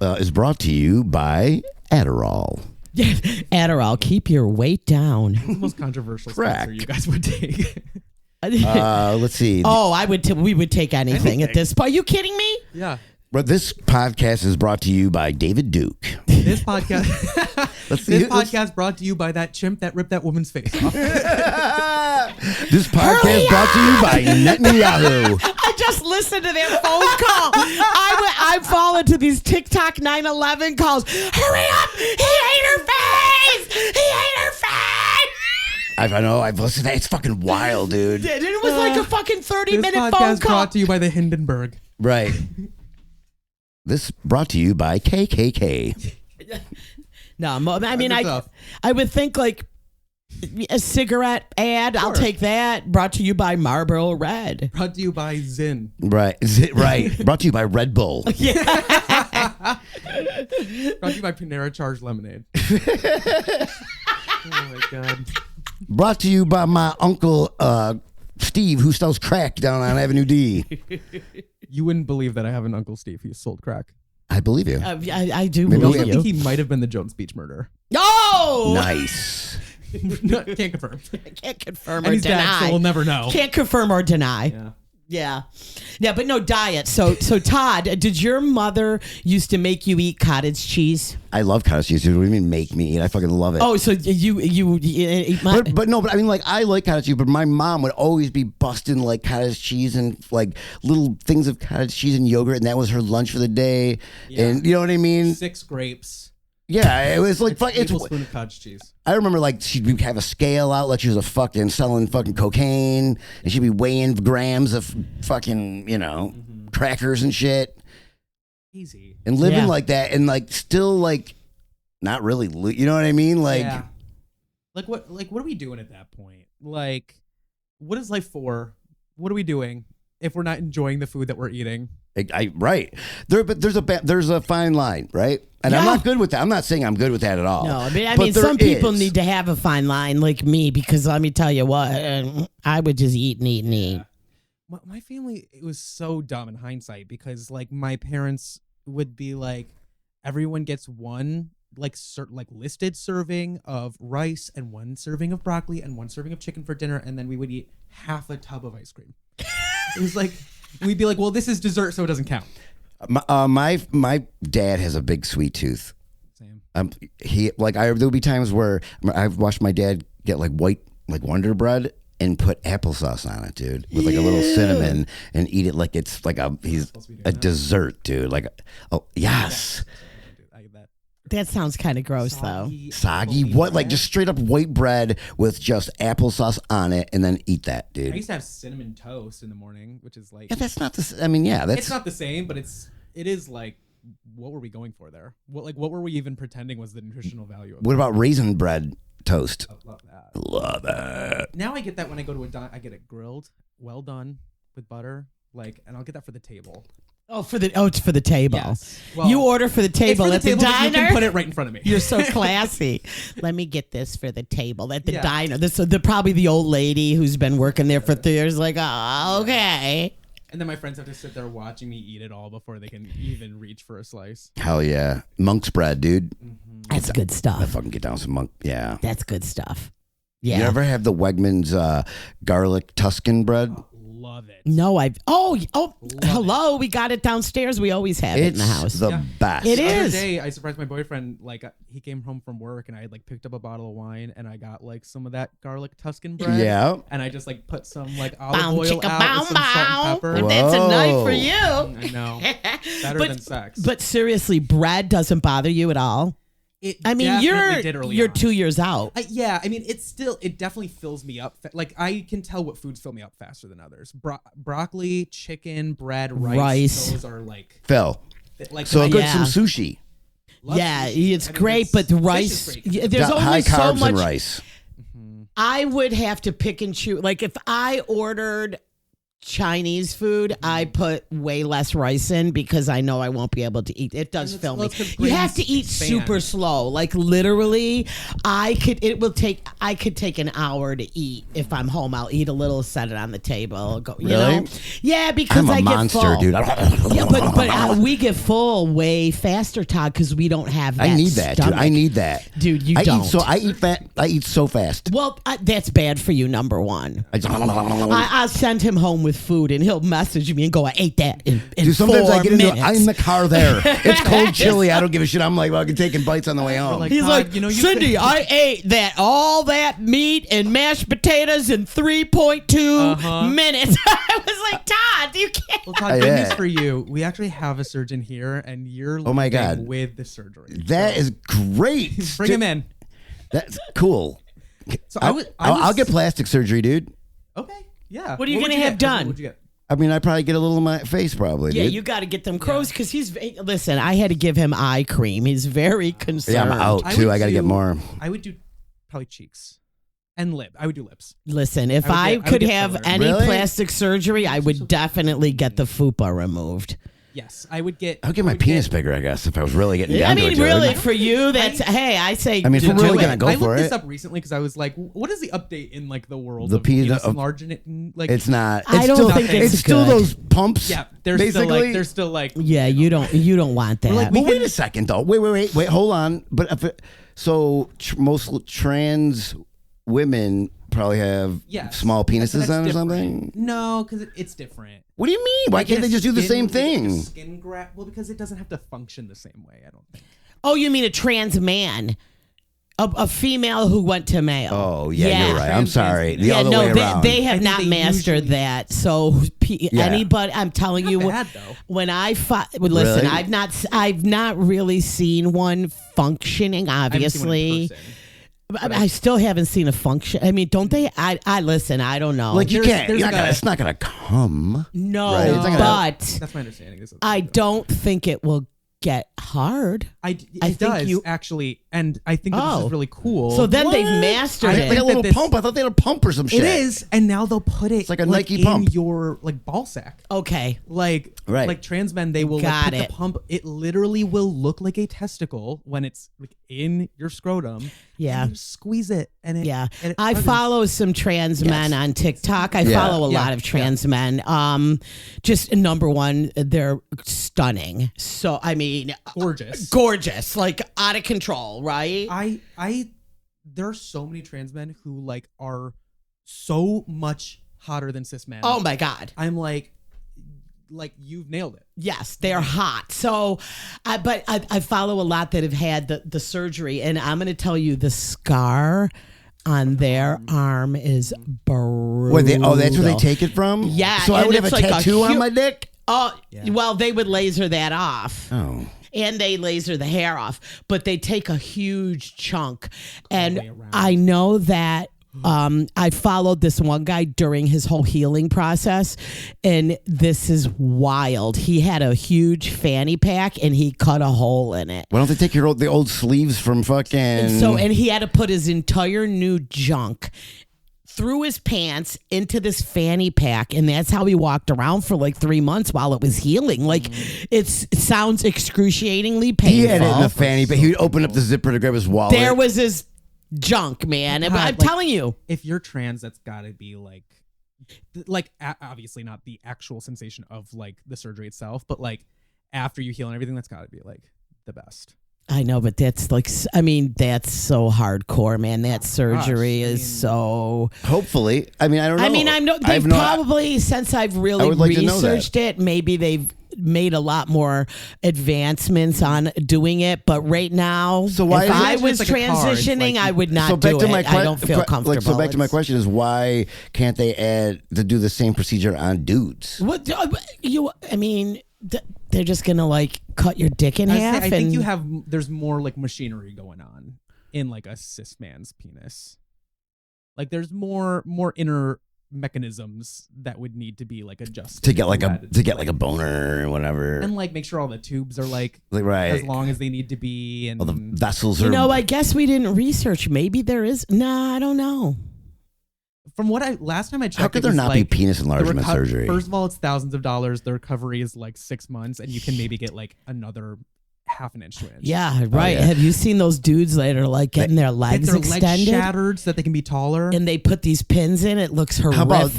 is brought to you by Adderall. Adderall, keep your weight down. What's the most controversial Crack. sponsor you guys would take? Let's see. Oh, we would take anything at this point. Are you kidding me? Yeah. But this podcast is brought to you by David Duke. This podcast Let's see. This podcast brought to you by that chimp that ripped that woman's face off. This podcast brought to you by Netanyahu. I just listened to their phone call. I fall into these TikTok 9/11 calls. Hurry up! He ate her face! He ate her face! I know. I've listened to that. It's fucking wild, dude. It was like a fucking This 30-minute phone podcast call. brought to you by the Hindenburg. Right. This brought to you by KKK. No, I mean, Good stuff. I would think like a cigarette ad. I'll take that. Brought to you by Marlboro Red. Brought to you by Zinn. Right. Is it right? Brought to you by Red Bull. Brought to you by Panera Charged Lemonade. Oh my god. Brought to you by my uncle Steve, who sells crack down on Avenue D. You wouldn't believe that I have an Uncle Steve. He sold crack. I believe you. I do Maybe I also believe think you. he might have been the Jones Beach murderer. Oh! Nice. No, can't confirm. Can't confirm And or he's dead, deny. so we'll never know. Can't confirm or deny. Yeah. Yeah, but no diet. So Todd, did your mother used to make you eat cottage cheese? I love cottage cheese. Dude. What do you mean make me eat? I fucking love it. Oh, so you eat my, But no, but I mean, like, I like cottage cheese, but my mom would always be busting like cottage cheese and like little things of cottage cheese and yogurt, and that was her lunch for the day. Yeah. And you know what I mean? 6 grapes. Yeah, it was like fuck. It's. Tablespoon of cottage cheese. I remember like she'd have a scale out like she was a fucking selling fucking cocaine, and she'd be weighing grams of fucking crackers and shit, Easy. and living Yeah. like that, and like still like not really, you know what I mean? Like. Yeah. Like what are we doing at that point? Like, what is life for? What are we doing if we're not enjoying the food that we're eating? Right but there's a fine line, right? And I'm Yeah. not good with that. I'm not saying I'm good with that at all. No, I mean But there some people is. need to have a fine line like me because let me tell you what, I would just eat and eat and eat. My family, it was so dumb in hindsight because like my parents would be like, everyone gets one like listed serving of rice and 1 serving of broccoli and 1 serving of chicken for dinner, and then we would eat half a tub of ice cream. It was like we'd be like, well, this is dessert, so it doesn't count. My dad has a big sweet tooth. Same. There'll be times where I've watched my dad get like white like Wonder Bread and put applesauce on it, dude, with like a little cinnamon, and eat it like it's like he's supposed to be doing a that? dessert, dude. Like, oh yes, I get that. That sounds kind of gross though. soggy what like just straight up white bread with just applesauce on it, and then eat that, I dude. used to have cinnamon toast in the morning, which is like Yeah, that's not the. I mean, yeah, that's it's not the same, but it is like, what were we going for there? What were we even pretending was the nutritional value of What about raisin bread toast? it? Love that. Love that. Now I get that when I go to I get it grilled, well done with butter, and I'll get that for the table. It's for the table. Yes. Well, You order for the It's table for the at the table, but you diner. can put it right in front of me. You're so classy. Let me get this for the table at the Yeah. diner. Probably the old lady who's been working there for 3 years. Like, oh, okay. And then my friends have to sit there watching me eat it all before they can even reach for a slice. Hell yeah, monk's bread, dude. That's good I stuff. fucking get down some monk. Yeah. That's good stuff. Yeah. You ever have the Wegmans garlic Tuscan bread? Love it. No, hello. We got it downstairs. We always have it in It's the house. the Yeah. best. It The other is. day, I surprised my boyfriend. He came home from work, and I had picked up a bottle of wine, and I got some of that garlic Tuscan bread. Yeah. And I just put some Bow, olive oil chicka, out bow, with some salt and bow. pepper. And that's a night for Whoa. you. I know. Better But- than sex. But seriously, bread doesn't bother you at all. it I mean, definitely did early you're on. 2 years out. Yeah, I mean, it definitely fills me up. I can tell what foods fill me up faster than others. Broccoli, chicken, bread, rice. Those are Phil. So Yeah. good some sushi. love Yeah, sushi. it's I mean, great, but the fish is rice. great. Yeah, there's Got only high so carbs much. and rice. I would have to pick and choose. Like if I ordered Chinese food, I put way less rice in because I know I won't be able to eat. It does And fill me. it's 'cause You have to brains eat super expand. slow. Like literally, I could take an hour to eat. If I'm home, I'll eat a little, set it on the table. Go, you Really? know? Yeah, because I'm a I monster, get full. dude. Yeah, but we get full way faster, Todd, because we don't have that I need that, dude. stomach. I need that. Dude, you I don't. I eat so fast. Well, that's bad for you, number one. I I'll send him home with food, and he'll message me and go, "I ate that in Dude, sometimes 4 I get into minutes." I'm in the car there. It's cold, chilly. I don't give a shit. I'm like, well, I'm taking bites on the way home. like, He's Todd, like, you know, you Cindy, could- I ate all that meat and mashed potatoes in 3.2 minutes. I was like, Todd, you can't. Well, Todd, good Yeah. news for you. We actually have a surgeon here, and you're Oh my leaving God. with the surgery. That is great. Bring him in. That's cool. So I'll get plastic surgery, dude. Okay, yeah. What are you would gonna have get? done? What'd you get? I mean, I probably get a little in my face, probably. Yeah, dude. you got to get them crows because listen, I had to give him eye cream. He's very concerned. Yeah, I'm out too. would I got to get do- more. I would do probably cheeks and lip. I would do lips. Listen, if I I would could get have filler. any Really? plastic surgery, I would definitely get the fupa removed. Yes, I would get. I would get my penis bigger, I guess, if I was really getting down I to mean, it. dude. really, for you, that's hey. I say, I mean, if do we're really it. gonna go I for looked this it. up recently because I was like, "What is the update in like the world The of penis- penis of- enlarging?" Like, It's not. I It's don't still, think it's still good. those pumps. yeah, they're basically. still like. Yeah, you don't want that. like, Well, wait a second, though. Wait. Hold on. But most trans women probably have Yes. small penises That's then or different. something. No, because it's different. What do you mean? Why can't they just do the same thing? Skin grab. Well, because it doesn't have to function the same way. I don't think. Oh, you mean a trans man, a female who went to male? Oh, yeah, you're right. I'm Trans sorry. The Yeah, other no, way around. they I have think not they mastered usually- that. So anybody, I'm telling you, bad, though. when listen, Really? I've not really seen one functioning. I haven't seen one in Obviously, person. I still haven't seen a function. I mean, don't they? I listen. I don't know. like you There's- can't. there's You're not like gonna, a- it's not gonna come. no, Right, it's not gonna- but That's my understanding. Is I don't think it will get hard. It I think does you- actually, and I think that this Oh. is really cool. So then they've What? mastered I Like it. a think little that this- pump. I thought they had a pump or some shit. it is, and now they'll put it like a like, Nike in pump. your like ball sack. Okay. Like Right. like trans men, they will Got like, put it. the pump. It literally will look like a testicle when it's like in your scrotum. Yeah. and you squeeze it, and it Yeah, and it I hugs. follow some trans men on TikTok. I Yeah. follow a Yeah. lot of trans men. Just number one, they're stunning. So I mean, gorgeous, like out of control, right? There are so many trans men who like are so much hotter than cis men. Oh my god. I'm like you've nailed it. Yes, they're hot. So, but I follow a lot that have had the surgery, and I'm going to tell you the scar on their arm is brutal. That's where they take it from? Yeah, So I and would have a it's like a tattoo on hu- my dick? Oh, well, they would laser that off. Oh. And they laser the hair off, but they take a huge chunk. way And around. I know that I followed this one guy during his whole healing process, and this is wild. He had a huge fanny pack, and he cut a hole in it. Why don't they take the old sleeves from fucking... And he had to put his entire new junk through his pants into this fanny pack, and that's how he walked around for like 3 months while it was healing. Like it sounds excruciatingly painful. He had it in the fanny, but he would open up the zipper to grab his wallet. There was his junk, man. And God, I'm like- telling you, If you're trans, that's got to be like obviously not the actual sensation of like the surgery itself, but like after you heal and everything, that's got to be like the best. I know, but that's like, I mean, that's so hardcore, man. That surgery I is mean- so. Hopefully. I mean, I don't know. I mean, I know they've probably, since I've really would like to know that. researched it, maybe they've made a lot more advancements on doing it. But right now, So why if is it- I It's was like a car. It's transitioning, like- I would not So back do to it. my I don't feel comfortable. So back to my It's- question is, why can't they add to do the same procedure on dudes? What I mean, they're just gonna like cut your dick in half. I think and there's more like machinery going on in like a cis man's penis. Like there's more inner mechanisms that would need to be like adjusted To get like added a boner or whatever. and like make sure all the tubes are like Right. as long as they need to be, and All the vessels are. I guess we didn't research. Maybe there is. Nah, I don't know. from what last time I checked, How could there not be penis enlargement surgery? First of all, it's thousands of dollars. The recovery is like 6 months, and you can maybe get like another half an inch to an inch. Yeah, right. yeah. Have you seen those dudes that are like getting their legs extended? Legs shattered so that they can be taller. And they put these pins in. It looks horrific. How about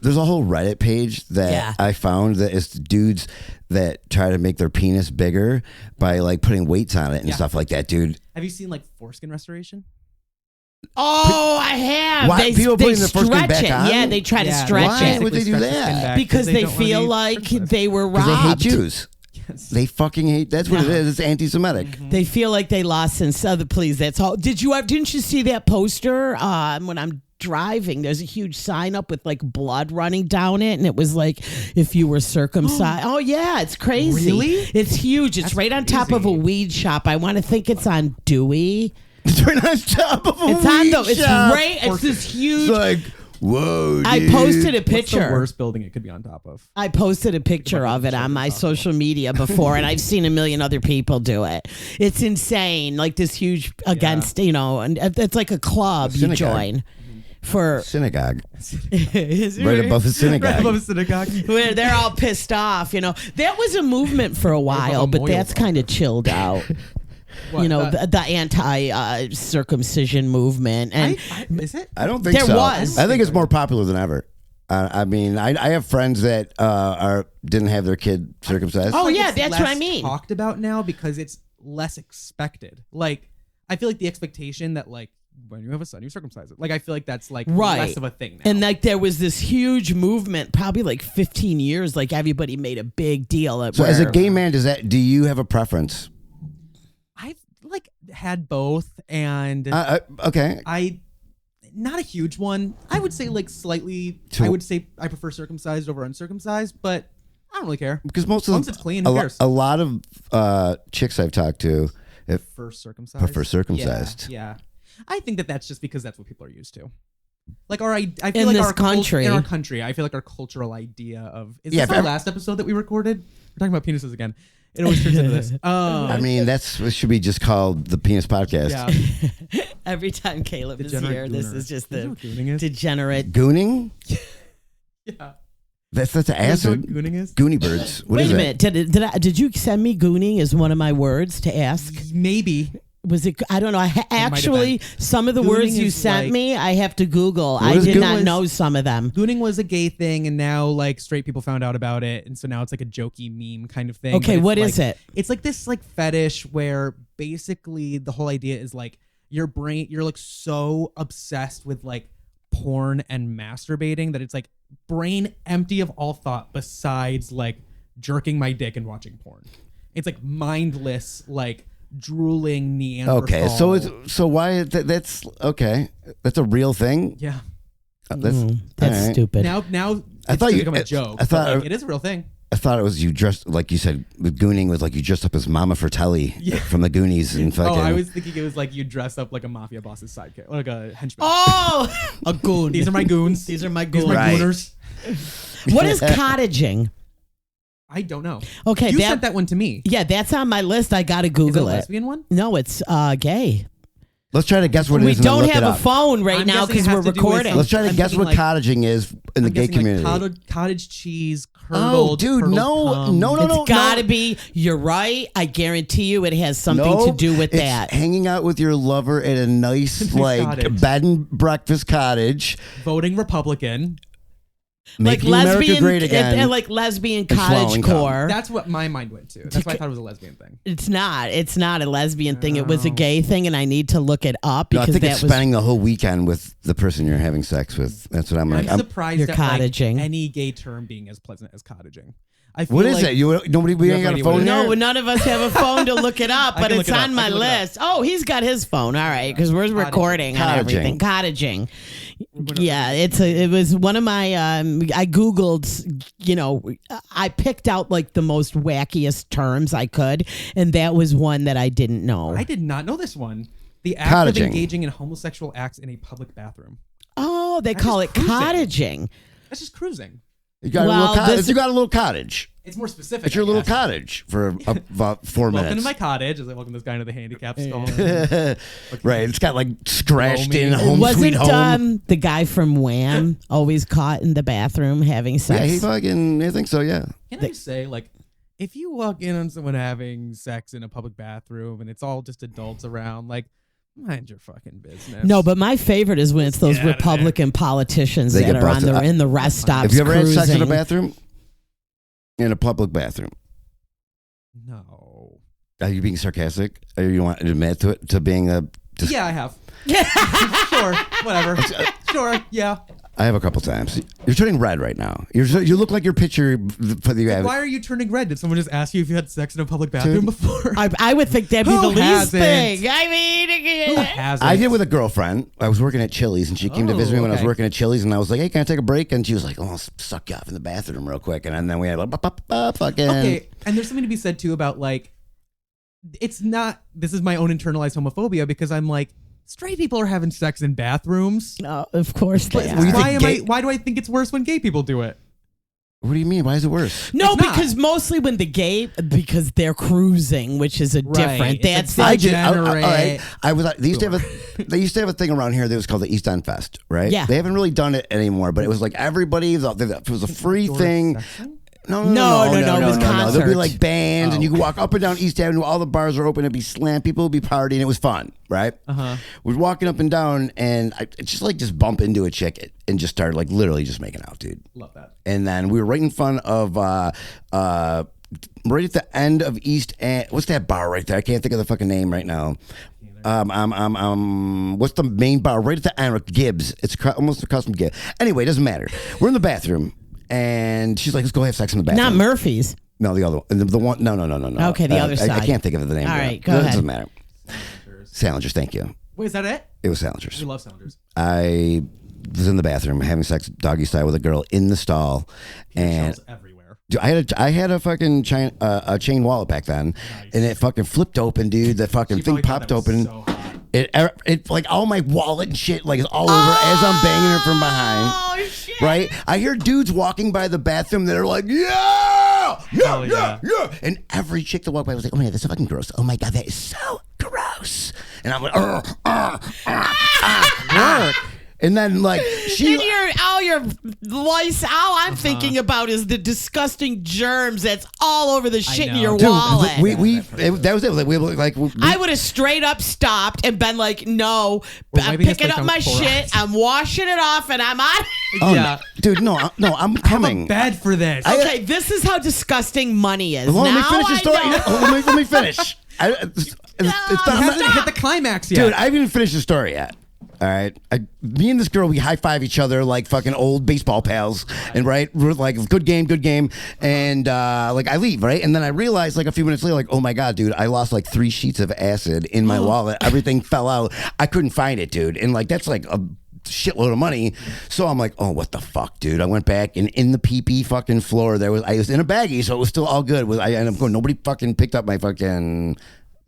there's a whole Reddit page that I found that is dudes that try to make their penis bigger by like putting weights on it and stuff like that, dude. Have you seen like foreskin restoration? Oh, I have. Why? People putting their foreskin stretch back it. on? Yeah, they try to stretch Why it. would they do Stretch the skin that? back Because they don't wanna feel be like circumcised. they were Because robbed. they hate Jews. Yes. They fucking hate. That's what it is. It's anti-Semitic. They feel like they lost in Southern. Please, that's all. Didn't you see that poster? When I'm driving, there's a huge sign up with like blood running down it, and it was like if you were circumcised. Oh yeah, it's crazy. Really? It's huge. It's right on top of a weed shop. I want to think it's on Dewey. It's right on top of a It's on weed the. It's shop. right. It's this huge. It's like, whoa, dude. I posted a What's the picture. worst building it could be on top of? I posted a picture of it on my social media before, and I've seen a million other people do it. It's insane, like this huge against, and it's like a club you Synagogue. join for. Synagogue. Right Right above the synagogue. Right above a synagogue. Where they're all pissed off, That was a movement for a while, but that's kind of chilled out. What, The anti-circumcision movement, and is it? I don't think There so. was. I think it's more popular than ever. I mean, I have friends that didn't have their kid circumcised. Oh, Like, yeah, it's that's what I less mean. Talked about now because it's less expected. Like, I feel like the expectation that like when you have a son, you circumcise it. Like, I feel like that's like less of a thing now. And like there was this huge movement, probably like 15 years. Like everybody made a big deal. So as a gay man, do you have a preference? I've like had both, and Okay. I not a huge one. I would say like slightly. So- I would say I prefer circumcised over uncircumcised, but I don't really care. Because most As long of as it's clean, who cares? a lot of chicks I've talked to First circumcised. prefer circumcised. Yeah. I think that's just because that's what people are used to. Like I feel In like this our country. in our country, I feel like our cultural idea of Yeah, this if our ever- last episode that we recorded? We're talking about penises again. It always turns into this. I mean, it should be just called the Penis Podcast. Yeah. Every time Caleb is Degenerate here, this Gooner. is just You know the what gooning is? degenerate. Gooning? Yeah. That's an You know acid. what gooning is? Goonie birds. What Wait is a it? minute. Did you send me gooning as one of my words to ask? Maybe. Was it? I don't know. Actually, some of the Gooning words you is sent like- me, I have to Google. I is did not gooning? know some of them. Gooning was a gay thing, and now like straight people found out about it, and so now it's like a jokey meme kind of thing. Okay, but it's what like, is it? It's like this like fetish where basically the whole idea is like your brain, you're like so obsessed with like porn and masturbating that it's like brain empty of all thought besides like jerking my dick and watching porn. It's like mindless, like drooling Neanderthal. Okay, so why that's okay? That's a real thing. Yeah. That's all right. stupid. Now I it's thought you- become a I- joke. I thought- but, like, it is a real thing. I thought it was you dressed like you said with gooning was like you dressed up as Mama Fratelli from the Goonies and fucking. Oh, I was thinking it was like you dress up like a mafia boss's sidekick, like a henchman. Oh, A goon. These are my goons. these are my These are goons. my Right. gooners. What is cottaging? I don't know. Okay, You sent that one to me. Yeah, that's on my list. I got to Is it a Google it. lesbian one? No, it's gay. Let's try to guess what it We is. and then don't look have it a up. phone right I'm now guessing it because has we're to do with recording. Let's try to I'm guess thinking what like- cottaging is in the I'm gay guessing, like, community. cottage cheese, Oh, curdled. dude, curdled no, cum. no, no, no. It's got to be. You're right. I guarantee you, it has something to do with it's that. hanging out with your lover at a nice like cottage. bed and breakfast cottage, Voting Republican. Like making America lesbian, great again. and like lesbian And swallowing cottage cum. core. That's what my mind went to. That's why I thought it was a lesbian thing. It's not. It's not a lesbian thing. It was a gay thing, and I need to look it up No, I because think that it's was. spending the whole weekend with the person you're having sex with. That's what I'm like. I'm surprised You're at like, cottaging. any gay term being as pleasant as cottaging. I feel What is like it? We You ain't have got no a phone idea here. No, none of us have a phone to look it up, I but can it's look it up. on I my can look it up. list. Oh, he's got his phone. All right, because we're recording on everything. Cottaging. Yeah, it was one of my. I googled. I picked out like the most wackiest terms I could, and that was one that I didn't know. I did not know this one. The act Cottaging. of engaging in homosexual acts in a public bathroom. Oh, they That's call just it cruising. cottaging. That's just cruising. You got Well, a little cottage. this- You got a little cottage. It's more specific. It's your I little guess. cottage for about 4 minutes. Welcome to my cottage. As I welcome this guy into the handicap stall. Right. It's got like scratched in Roaming. home Wasn't sweet home. the guy from Wham always caught in the bathroom having sex? Yeah, I think so, yeah. Can I just say, like, if you walk in on someone having sex in a public bathroom and it's all just adults around, like, mind your fucking business. No, but my favorite is when it's those Get outta there. Republican politicians They that get are on busted. in the rest stops. Have you ever cruising. had sex in a bathroom? In a public bathroom? No. Are you being sarcastic? Or you want to admit to being a... Yeah, I have. Sure. Whatever. Sure. Yeah. I have a couple times. You're turning red right now. You look like your picture for the... Why are you turning red? Did someone just ask you if you had sex in a public bathroom before? I would think that'd be Who the least hasn't? thing. I mean, Who hasn't? I did with a girlfriend. I was working at Chili's, and she came to visit me when I was okay. working at Chili's, and I was like, "Hey, can I take a break?" And she was like, "Oh, I'll suck you off in the bathroom real quick." And then we had like, fucking. Okay, and there's something to be said too about like, it's not. This is my own internalized homophobia because I'm like, straight people are having sex in bathrooms. no, of course they Well, you are. think Why do I think it's worse when gay people do it? What do you mean? Why is it worse? No, It's not. because mostly when because they're cruising, which is a different. It's That's a the I did. Degenerate. I was. They used to have they used to have a thing around here that was called the East End Fest, right? Yeah. They haven't really done it anymore, but it was like everybody. It was a free thing. No, it was There'll be concerts. like bands, and you can walk up and down East Avenue. All the bars are open. It'd be slam. People would be partying. It was fun, right? We're walking up and down, and I just bump into a chick and just started like literally just making out, dude. Love that. And then we were right in front of right at the end of East End. What's that bar right there? I can't think of the fucking name right now. What's the main bar right at the end? Gibbs. It's almost a custom Gibbs. Anyway, it doesn't matter. We're in the bathroom, and she's like, "Let's go have sex in the bathroom." not Murphy's. No, the other one. The one. No. Okay, the other I side. can't think of the name. All of it. right, go It ahead. doesn't matter. Salingers. Thank you. Wait, is that it? It was Salingers. We love sounders. I was in the bathroom having sex doggy style with a girl in the stall, and Shells everywhere. dude, I had a fucking a chain wallet back then, and it fucking flipped open, dude. The fucking She thing probably thought popped that was open. so hot. It like all my wallet and shit like is all over as I'm banging her from behind. Oh shit! Right? I hear dudes walking by the bathroom that are like, yeah, Hell yeah. and every chick that walked by was like, oh my god, that's so fucking gross. Oh my god, that is so gross. And I'm like, work. And then like she. Your voice. All I'm thinking about is the disgusting germs that's all over the shit in know. your Dude, wallet. That was it. Like we I would have straight up stopped and been like, "No, We're I'm wiping his picking face up on my Clorox. shit. I'm washing it off, and I'm on." Oh, Yeah. dude, no, I'm coming. I'm bad for this. Okay, this is how disgusting money is. Well, let me Now finish the I story. know. Let me finish. It's He hasn't hit the climax yet. dude, I haven't even finished the story yet. All right, me and this girl, we high five each other like fucking old baseball pals, and right, we're like good game, and like I leave, right, and then I realize like a few minutes later, like, oh my god, dude, I lost like 3 sheets of acid in my wallet. Everything fell out. I couldn't find it, dude, and like that's like a shitload of money. So I'm like, oh, what the fuck, dude? I went back, and in the pee fucking floor, I was in a baggie, so it was still all good. I ended up going. Nobody fucking picked up my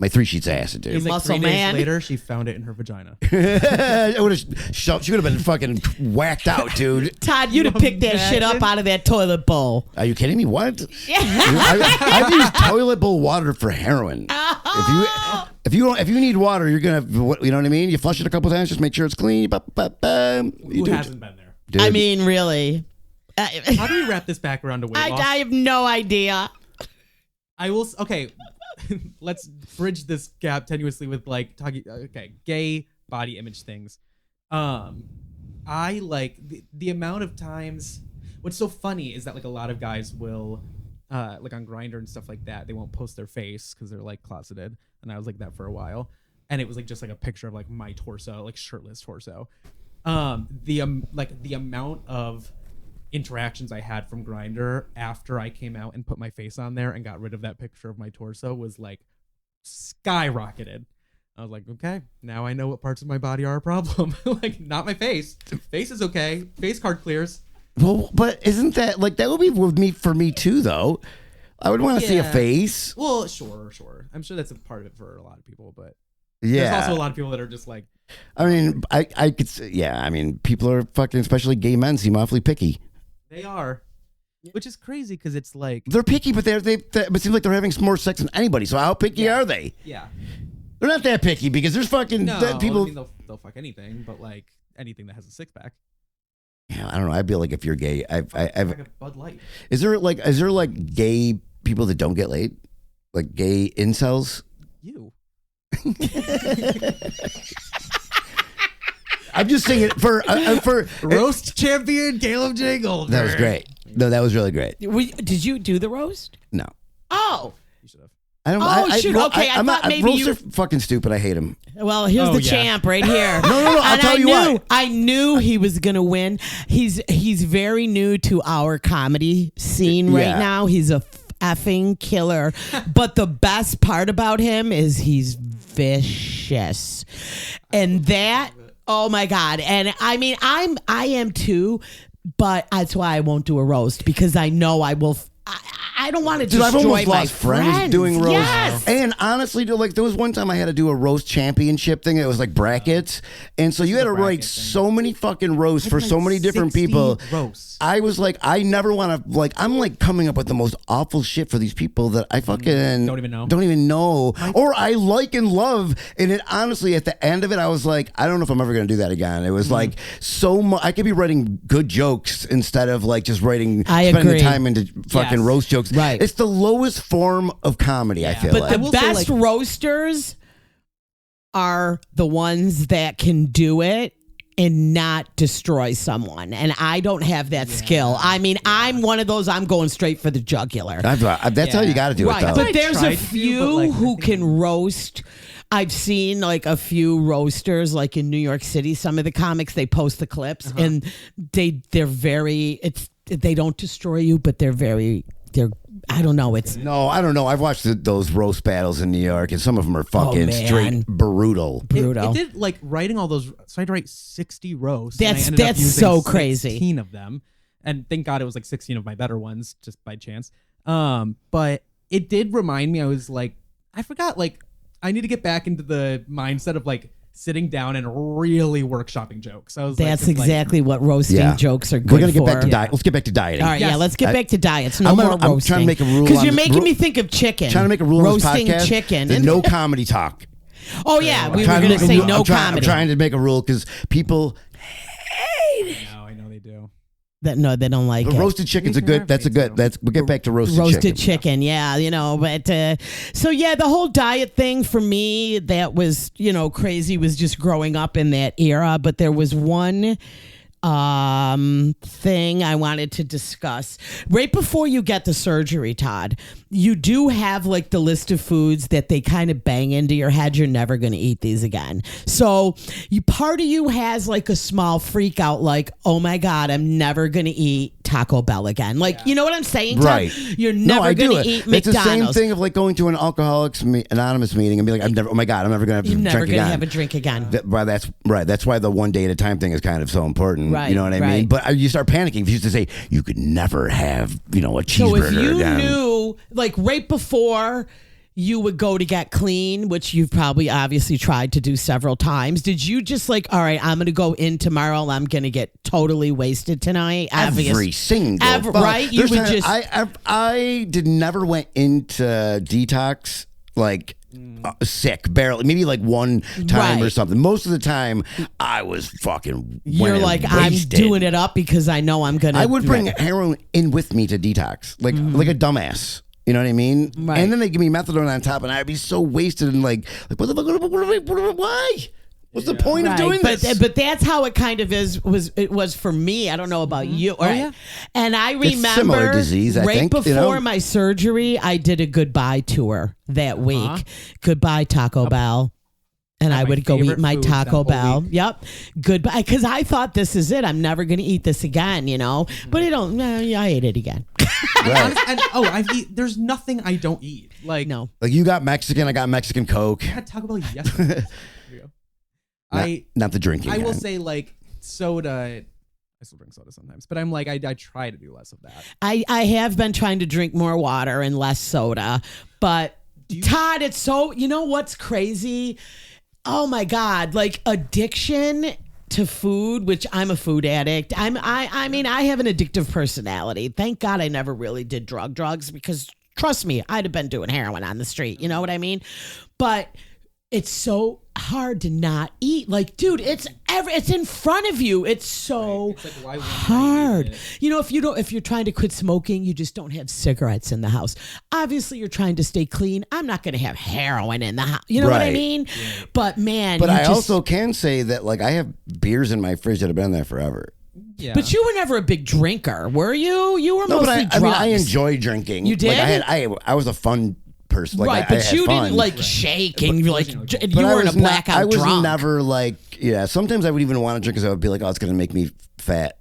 3 sheets of acid, dude. He's like Muscle 3 man. days later, she found it in her vagina. She would have been fucking whacked out, dude. Todd, you'd have picked that shit up Imagine. out of that toilet bowl. Are you kidding me? What? I've used toilet bowl water for heroin. If you need water, you're gonna, you know what I mean? You flush it a couple times, just make sure it's clean. Who hasn't been there? Dude. I mean, really. How do we wrap this back around to weight loss? I have no idea. I will. Okay, let's bridge this gap tenuously with like talking. Okay, gay body image things. I like the amount of times. What's so funny is that like a lot of guys will, like on Grindr and stuff like that, they won't post their face because they're like closeted, and I was like that for a while, and it was like just like a picture of like my torso, like shirtless torso. The amount of interactions I had from Grindr after I came out and put my face on there and got rid of that picture of my torso was like skyrocketed. I was like, okay, now I know what parts of my body are a problem. Like, not my face. Face is okay. Face card clears. Well, but isn't that like that would be for me too, though? I would want to see a Yeah. face. Well, sure. I'm sure that's a part of it for a lot of people, but Yeah. there's also a lot of people that are just like, I mean, I could say, yeah. I mean, people are fucking, especially gay men, seem awfully picky. they are. Which is crazy because it's like They're picky, but it seems like they're having more sex than anybody. So how picky are they? yeah. They're not that picky because there's fucking people. I mean, they'll fuck anything, but like anything that has a six pack. Yeah, I don't know. I feel like if you're gay, I've Like a Bud Light. is there like gay people that don't get laid, like gay incels? You. I'm just saying it for Roast champion Caleb J. Goldberg. That was great. No, that was really great. Did you do the roast? No, Oh. You should have. I don't. Oh, shoot. Okay, I thought maybe roasts you- are fucking stupid. I hate them. Well, here's the champ right here. No. I'll And tell you why. I knew he was gonna win. He's very new to our comedy scene right Yeah. now. He's a effing killer. But the best part about him is he's vicious, and that. Oh my God! And I mean, I am too, but that's why I won't do a roast because I know I will. I don't want to Dude, destroy I've almost my lost friends doing roasts. Yes. And honestly, dude, like there was one time I had to do a roast championship thing. It was like brackets, and so you had to write bracket thing. so many fucking roasts for so many different 60 people. roasts. I was like, I never want to like. I'm like coming up with the most awful shit for these people that I fucking Don't even know. Don't even know, or I like and love. And it honestly, at the end of it, I was like, I don't know if I'm ever gonna do that again. It was like so much. I could be writing good jokes instead of like just writing. I spending agree. the time into fucking Yes. roast jokes. Right. It's the lowest form of comedy, I feel But like. the will say, best like- roasters are the ones that can do it and not destroy someone. And I don't have that skill. I mean, I'm one of those, I'm going straight for the jugular. That's how you got to do Right. it, though. But there's a tried to, few but, like, I who think can roast. I've seen like a few roasters, like in New York City. Some of the comics, they post the clips and they're very. They don't destroy you, but they're I don't know. It's No, I don't know. I've watched those roast battles in New York, and some of them are fucking man. straight brutal. brutal. It did like writing all those. So I had to write 60 roasts. and I That's- ended up that's using so crazy. 16 of them, and thank God it was like 16 of my better ones, just by chance. But it did remind me. I was like, I forgot. Like, I need to get back into the mindset of like sitting down and really workshopping jokes. I was That's like, exactly what roasting Yeah. jokes are good We're gonna get for. back to diet. Let's get back to dieting. All right, Yes. yeah, let's get back to diets. No I'm more trying roasting. to make a rule because on you're this- making me think of chicken. Trying to make a rule roasting on this podcast. chicken. that no comedy talk. Oh yeah, we were Trying going to make a say rule- no I'm comedy. trying to make a rule because people. I know they do. No, they don't like But it. roasted chicken's a good. That's a good. We'll get back to Roasted chicken, yeah, but so yeah, the whole diet thing for me, that was, crazy, was just growing up in that era. But there was one thing I wanted to discuss right before you get the surgery, Todd. You do have like the list of foods that they kind of bang into your head. You're never going to eat these again. So part of you has like a small freak out, like, oh my God, I'm never going to eat Taco Bell again. Like, you know what I'm saying, Todd? Right. You're No, never I do going to it. eat It's the same McDonald's. thing of like going to an Alcoholics Anonymous meeting and be like, oh my God, I'm never going to You're have a never drink going to again. have a drink again. That's right. That's why the one day at a time thing is kind of so important. Right, You know what I right. mean? But you start panicking if you used to say you could never have, a cheeseburger So if you again. knew, like right before you would go to get clean, which you've probably obviously tried to do several times, did you just like, all right, I'm going to go in tomorrow, I'm going to get totally wasted tonight? Every single fuck- right? You There's would times- just I never went into detox like sick, barely, maybe like one time or Right. something. Most of the time, I was fucking. you're went like, wasted. I'm doing it up because I know I'm going to. I would bring heroin in with me to detox, like a dumbass. You know what I mean? Mm-hmm. Right. And then they give me methadone on top, and I'd be so wasted and like what the fuck? Why? What's the point of doing this? But that's how it kind of was for me. I don't know about you. Right? yeah. And I remember similar disease, I right think, before my surgery, I did a goodbye tour that week. Goodbye Taco Bell. And I my would go eat favorite my foods Taco that whole Bell. week. Yep. Goodbye. Because I thought, this is it. I'm never going to eat this again, But I don't. No, I ate it again. Right. There's nothing I don't eat. Like, No. Like you got Mexican, I got Mexican Coke. I had Taco Bell yesterday. Here you go. Not the drinking. I will kind. say, like, soda. I still drink soda sometimes, but I'm like, I try to do less of that. I have been trying to drink more water and less soda. But, Todd, it's so. You know what's crazy? Oh my God. Like addiction to food, which I'm a food addict. I mean, I have an addictive personality. Thank God I never really did drugs because trust me, I'd have been doing heroin on the street. You know what I mean? But it's so hard to not eat. Like, dude, it's in front of you. It's so It's like, why wouldn't I hard. eat it? You know, if you're trying to quit smoking, you just don't have cigarettes in the house. Obviously, you're trying to stay clean. I'm not going to have heroin in the house. You know what I Right. mean? But man, But you I just- also can say that like I have beers in my fridge that have been there forever. Yeah. But you were never a big drinker, were you? You were No, but mostly I drugs. mean I enjoy drinking. You did? Like I was a fun person. Like, right, I but had you fun. didn't like shake and you're like But you I weren't was a blackout I was drunk. never like sometimes I would even want to drink because I would be like, oh, it's gonna make me fat.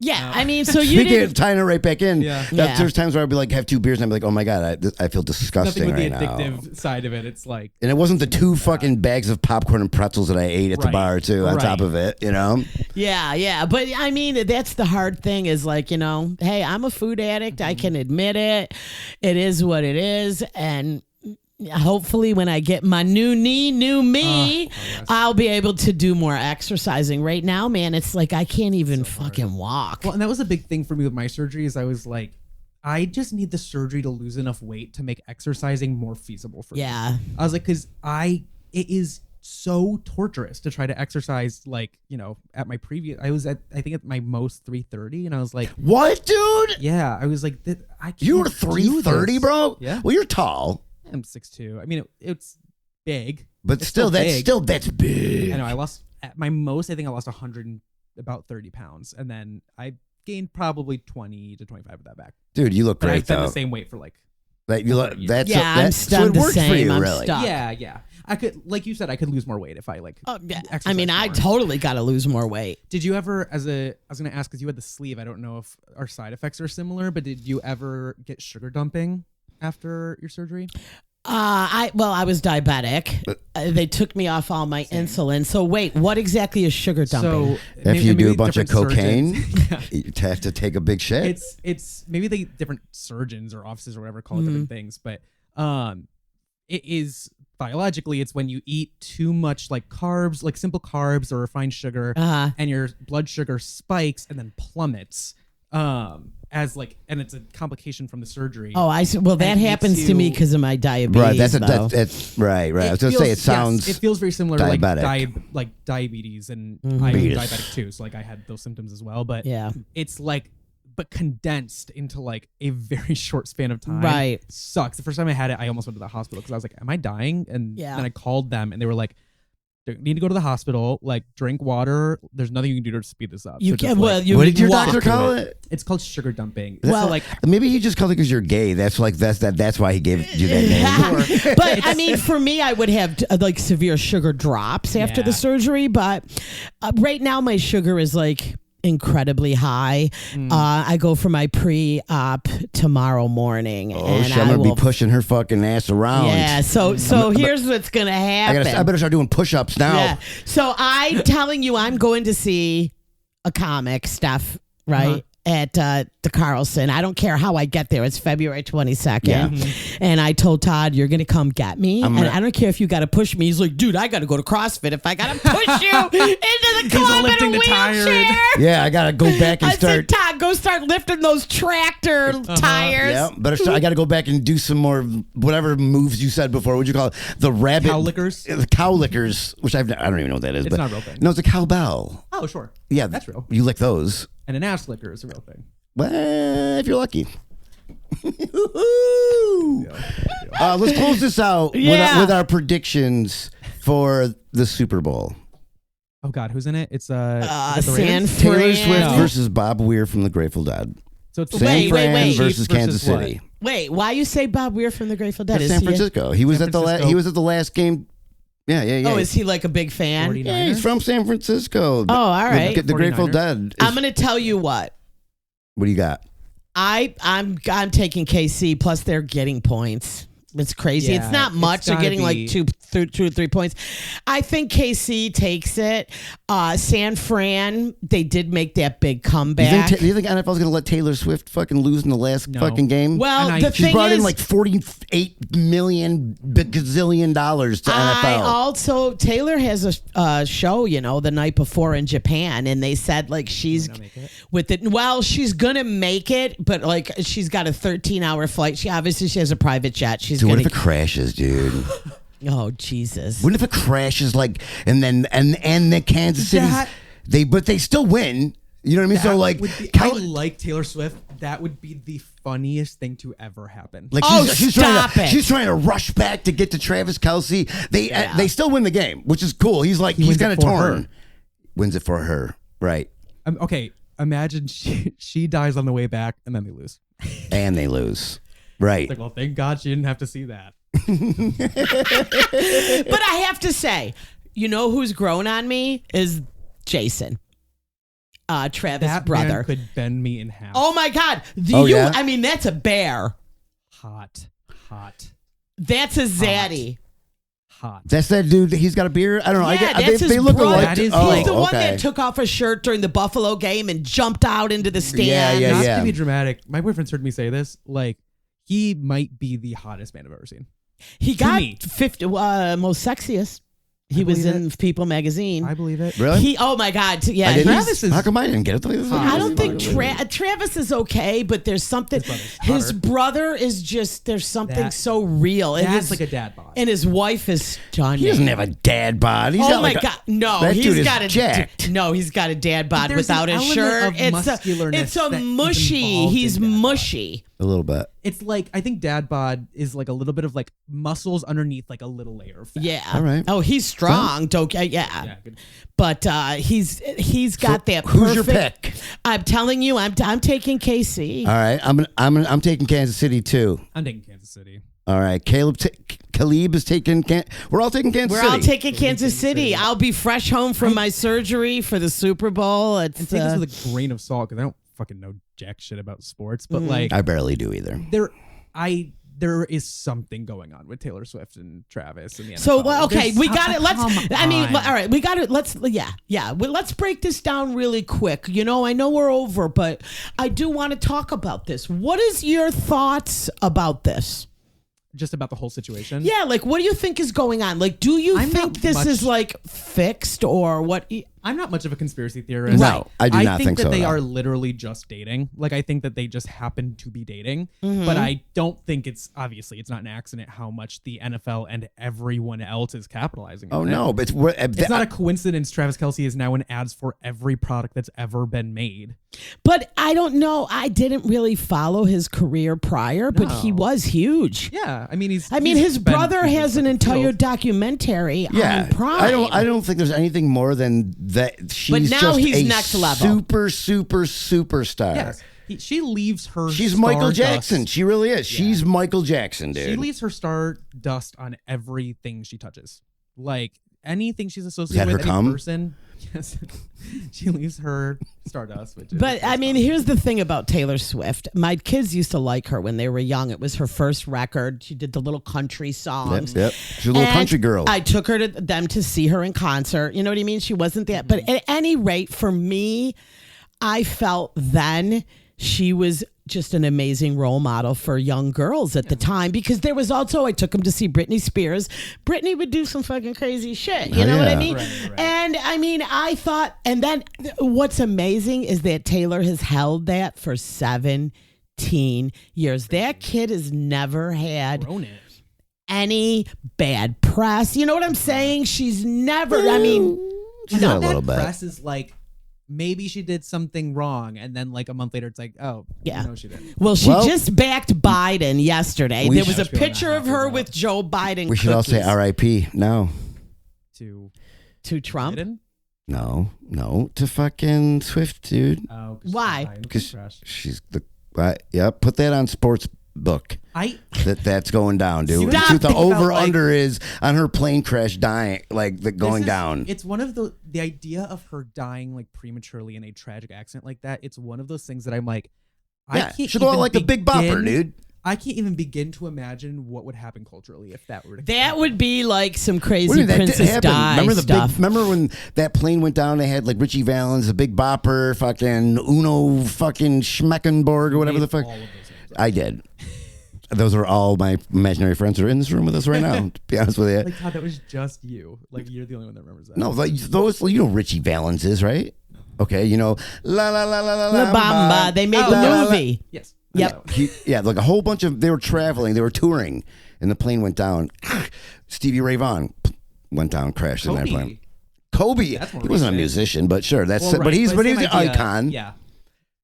Yeah, I mean, so you Speaking didn't. of tying it right back in, Yeah. Yeah. there's times where I'd be like, have 2 beers and I'd be like, oh my God, I feel Nothing disgusting with the right now. addictive side of it. It's like, And it wasn't the 2 fucking bags of popcorn and pretzels that I ate at the Right. bar too, on Right. top of it, you know? Yeah, but I mean, that's the hard thing is like, hey, I'm a food addict. I can admit it. It is what it is, and hopefully when I get my new knee, new me, I'll be able to do more exercising. Right now, man, it's like I can't even fucking walk. well, and that was a big thing for me with my surgery is I was like, I just need the surgery to lose enough weight to make exercising more feasible for me. Yeah. I was like, because it is so torturous to try to exercise like, at my previous, I was I think at my most 330 and I was like, What, dude? yeah, I was like, I can't You were do 330, this. bro? Yeah. Well, you're tall, I'm 6'2". I mean, it's big. but It's still, big. that's big. I know I lost at my most, I think I lost 130 pounds. And then I gained probably 20 to 25 of that back. Dude, you look But great I've been though. the same weight for like, That you look. years. That's Yeah, I'm so stunned it the worked for same. you, I'm really. stuck. yeah. I could, like you said, I could lose more weight if I like. Oh, yeah. I exercise mean, I more. totally got to lose more weight. Did you ever, I was going to ask, because you had the sleeve, I don't know if our side effects are similar, but did you ever get sugar dumping after your surgery? I was diabetic. They took me off all my insulin. So wait, what exactly is sugar dumping? So If you do a bunch of different cocaine, surgeons- you have to take a big shit. it's maybe the different surgeons or offices or whatever call it different things, but it is biologically, it's when you eat too much like carbs, like simple carbs or refined sugar, and your blood sugar spikes and then plummets. And it's a complication from the surgery. Oh, I see. Well, that And it happens makes to me you- because of my diabetes. Right. though. That's right. I was gonna say it sounds. it feels very similar to diabetic. like diabetes, and Mm-hmm. I'm Diabetes. diabetic too, so like I had those symptoms as well. But Yeah. it's like, but condensed into like a very short span of time. Right. Sucks. The first time I had it, I almost went to the hospital because I was like, "Am I dying?" And Yeah. then I called them, and they were like, "You need to go to the hospital. Like, drink water. There's nothing you can do to speed this up." You So just, can. like, Well, you What did your walk doctor through call it. it? it's called sugar dumping. Well, so like, Maybe he just called it because you're gay. That's why he gave you that name. But I mean, for me, I would have like severe sugar drops after the Yeah. surgery. But right now, my sugar is like incredibly high. I go for my pre-op tomorrow morning, Oh, and shit, I'm I gonna will. be pushing her fucking ass around. Yeah. So here's what's gonna happen. I better start doing push-ups now. Yeah. So I'm telling you, I'm going to see a comic, Steph, right? At the Carlson. I don't care how I get there. It's February 22nd. Yeah. And I told Todd, you're going to come get me. I'm And gonna- I don't care if you got to push me. He's like, dude, I got to go to CrossFit if I got to push you into the club in lifting a the tire. wheelchair. Yeah, I gotta go back and I start. said, Todd, go start lifting those tractor tires. Yeah, I got to go back and do some more whatever moves you said before. What'd you call it? The rabbit Cow lickers? The cow lickers, which I don't even know what that is. It's but not a real thing. No, it's a cowbell. oh, sure. Yeah, That's real. You lick those. And an ass licker is a real thing. Well, if you're lucky. Let's close this out Yeah. with our predictions for the Super Bowl. Oh God, who's in it? It's is it the San Ravens? Taylor Fran. Swift versus Bob Weir from the Grateful Dead. So it's San Wait, Fran wait. versus Kansas what? City. Wait, why you say Bob Weir from the Grateful Dead? That's Is San he Francisco. He was San at the Francisco. he was at the last game. Yeah. Oh, is he like a big fan? 49ers? Yeah, he's from San Francisco. Oh, all right. The Grateful 49ers. Dead. I'm going to tell you what. What do you got? I'm taking KC, plus they're getting points. It's crazy. Yeah, it's not much. it's They're gotta getting like be- 2 or 3 points. I think KC takes it. San Fran, they did make that big Do comeback. you think NFL's going to let Taylor Swift fucking lose in the last fucking game? Well, And the she's thing brought is, in like $48 million gazillion dollars to I NFL. also Taylor has a show, the night before in Japan, and they said like she's with it. Well, she's gonna make it, but like she's got a 13-hour flight. She has a private jet. She's Dude, what gonna. if it crashes, dude? Oh Jesus! What if it crashes like and then the Kansas City but they still win. You know what I mean? So like I like Taylor Swift. That would be the funniest thing to ever happen. like she's trying to rush back to get to Travis Kelce. They still win the game, which is cool. He's like he's wins it kind of for torn. her. Wins it for her, right? Okay, imagine she dies on the way back and then they lose. And they lose, right? Like, well, thank God she didn't have to see that. But I have to say, who's grown on me is Jason, Travis' That brother. man could bend me in half. Oh my God! Yeah? I mean, that's a bear. Hot. That's a zaddy. Hot. That's that dude. He's got a beard. I don't know. Yeah, they that's his look brother. alike. That is- He's the one okay. that took off a shirt during the Buffalo game and jumped out into the stand. Yeah, Not yeah. to be dramatic, my boyfriend's heard me say this. Like, he might be the hottest man I've ever seen. He To got me. 50 most sexiest. He was believe in People magazine. I believe it. Really? Oh my God! Yeah, I didn't. Travis is- How come I didn't get it? I don't think Travis is okay, but there's something. brother's His hotter. brother is just there's something That- so real. And That's his, like a dad bod. and his wife is stunning. He doesn't have a dad bod. He's Oh got my like God! No, that he's dude is got a jacked. No, he's got a dad bod There's without an his element shirt. of muscularness It's a that is mushy. involved He's in dad bod. mushy. A little bit. It's like, I think dad bod is like a little bit of like muscles underneath like a little layer of fat. Yeah. All right. Oh, he's strong. Don't. Yeah. Yeah, good. But he's got that. Who's your perfect- pick? I'm telling you, I'm taking KC. All right. I'm taking Kansas City too. I'm taking Kansas City. All right. Caleb is taking. We're all taking Kansas We're City. all taking Kansas City. I'll be fresh home from my surgery for the Super Bowl. It's And take this with a grain of salt because I don't fucking know jack shit about sports. But like, I barely do either. there is something going on with Taylor Swift and Travis and the NFL. so well, okay. There's We got it. Let's. come I mean, on. all right. We got it. Let's. Yeah. Well, let's break this down really quick. I know we're over, but I do want to talk about this. What is your thoughts about this? Just about the whole situation. Yeah, like what do you think is going on? Like, do you I'm think not this much- is like fixed or what? I'm not much of a conspiracy theorist. No, I do not think that so they at all. are literally just dating. Like, I think that they just happen to be dating. Mm-hmm. But I don't think it's not an accident how much the NFL and everyone else is capitalizing Oh on it. no, but It's not a coincidence Travis Kelce is now in ads for every product that's ever been made. But I don't know. I didn't really follow his career prior, but he No. was huge. Yeah, I mean, his His brother has an entire documentary Yeah, on Prime. I don't think there's anything more than that. She's now just he's a next level. superstar. Yes, she leaves her. She's Michael stardust- Jackson. She really is. She's Michael Jackson, dude. She leaves her star dust on everything she touches. Like anything she's associated her with, any cum? person. Yes, she leaves her stardust. Which is But I mean, here's the thing about Taylor Swift. My kids used to like her when they were young. It was her first record. She did the little country songs. Yep. She's a little And country girl. I took her to them to see her in concert. You know what I mean? She wasn't that. But at any rate, for me, I felt then she was just an amazing role model for young girls at the time, because there was also, I took them to see Britney Spears. Britney would do some fucking crazy shit. You know what I yeah. mean? Right. And I mean, I thought, and then what's amazing is that Taylor has held that for 17 years. That kid has never had grown it. any bad press. You know what I'm saying? She's never, I mean, She's got a That little bit. press is like maybe she did something wrong, and then like a month later, it's like, oh, Yeah. no, she didn't. well, she Well- just backed Biden yesterday. We There was a should- picture of her with Joe Biden. We should all say cookies. R.I.P. No, To Trump. Biden? no, to fucking Swift, dude. Oh, Why? Because she's the yeah. Put that on sports book. That's going down, dude. Stop Dude, the it. over under is on her plane crash dying, like going down. It's one of the idea of her dying like prematurely in a tragic accident like that. It's one of those things that I'm like, I Yeah, can't she'll go out even like the Big Bopper, begin dude. I can't even begin to imagine what would happen culturally if that were to That happen. would be like some What do crazy you mean, that didn't Princess happen? Di Remember the stuff. remember when that plane went down? They had like Richie Valens, the Big Bopper, fucking Uno, fucking Schmeckenborg, or whatever the fuck. All of those names. I did. Those are all my imaginary friends who are in this room with us right now. To be honest with you, Like, Todd, that was just you. Like, you're the only one that remembers that. no, like those. You know, Richie Valens is right. Okay, you know, la la la la la La Bamba. They made Oh, the la, la, la. movie. Yes. Yep. Like a whole bunch of they were traveling, they were touring, and the plane went down. Stevie Ray Vaughan went down, crashed in that plane. Kobe, That's more he wasn't a recent. musician, but sure, that's Well, right, but he's same an idea. icon. Yeah.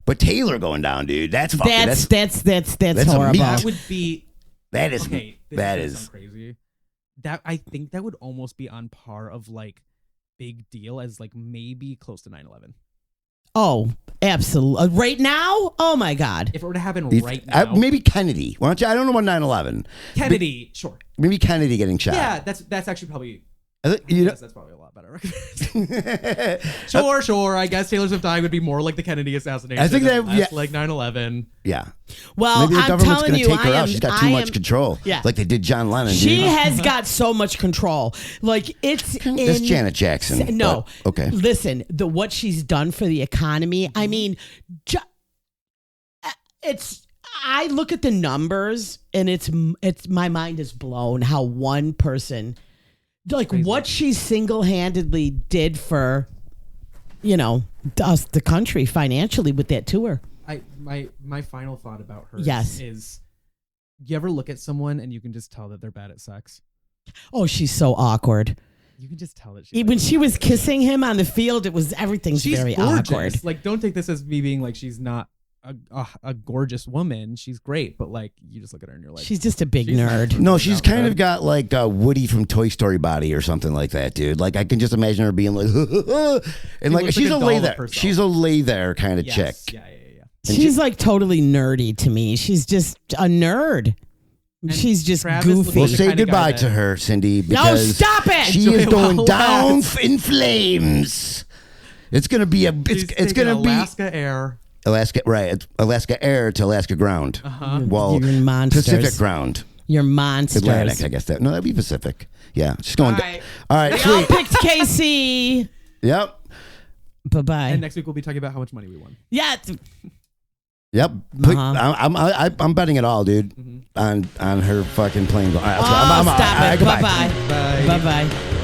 But Taylor going down, dude, that's fucking That's a horrible. meat. That would be that is okay. This that is is sound crazy. That I think that would almost be on par of like big deal as like maybe close to 9/11. Oh, absolutely. Right now? Oh my God. If it were to happen right now, maybe Kennedy. Why don't you? I don't know about 9/11. Kennedy, sure. Maybe Kennedy getting shot. Yeah, that's actually probably. You know, Yes, that's probably a lot better. Sure. I guess Taylor Swift dying would be more like the Kennedy assassination. I think that- less yeah. like 9/11. yeah. Well, Maybe the I'm government's telling going to you, take her I am, out. She's got too I much am- control. Yeah. Like they did John Lennon. She dude. has got so much control. Like it's That's in, Janet Jackson. No. but- okay. Listen, what she's done for the economy. I mean, it's. I look at the numbers and it's my mind is blown how one person, like what she single-handedly did for, us, the country financially with that tour. My final thought about her Yes. is you ever look at someone and you can just tell that they're bad at sex? Oh, she's so awkward. You can just tell that she When she was kissing him on the field, everything's she's very gorgeous. awkward. Like, don't take this as me being like she's not a gorgeous woman. She's great, but like you just look at her and you're like, She's just a big she's nerd. not- No, she's kind good. of got like Woody from Toy Story body or something like that, dude. Like I can just imagine her being like, and like looks she's like a a doll lay of there. herself. She's a lay there kind of Yes. chick. Yeah. She's like totally nerdy to me. She's just a nerd. She's just Travis looks goofy. Well, the say kind of goodbye guy to that- her, Cindy. No, Because stop it! She Joey is going Wallace. down in flames. It's gonna be She's it's gonna taking Alaska Air. be Alaska, right? It's Alaska air to Alaska ground. Well, You're monsters. Pacific ground, You're monsters. Atlantic. I guess that. No, that'd be Pacific. Yeah, she's going. All right. All right, We all sweet. picked KC. Yep. Bye-bye. And next week we'll be talking about how much money we won. Yeah. Yep. I'm betting it all, dude. On her fucking plane. All right, let's go. Oh, stop all right, it. goodbye. Bye-bye. Bye. Bye-bye.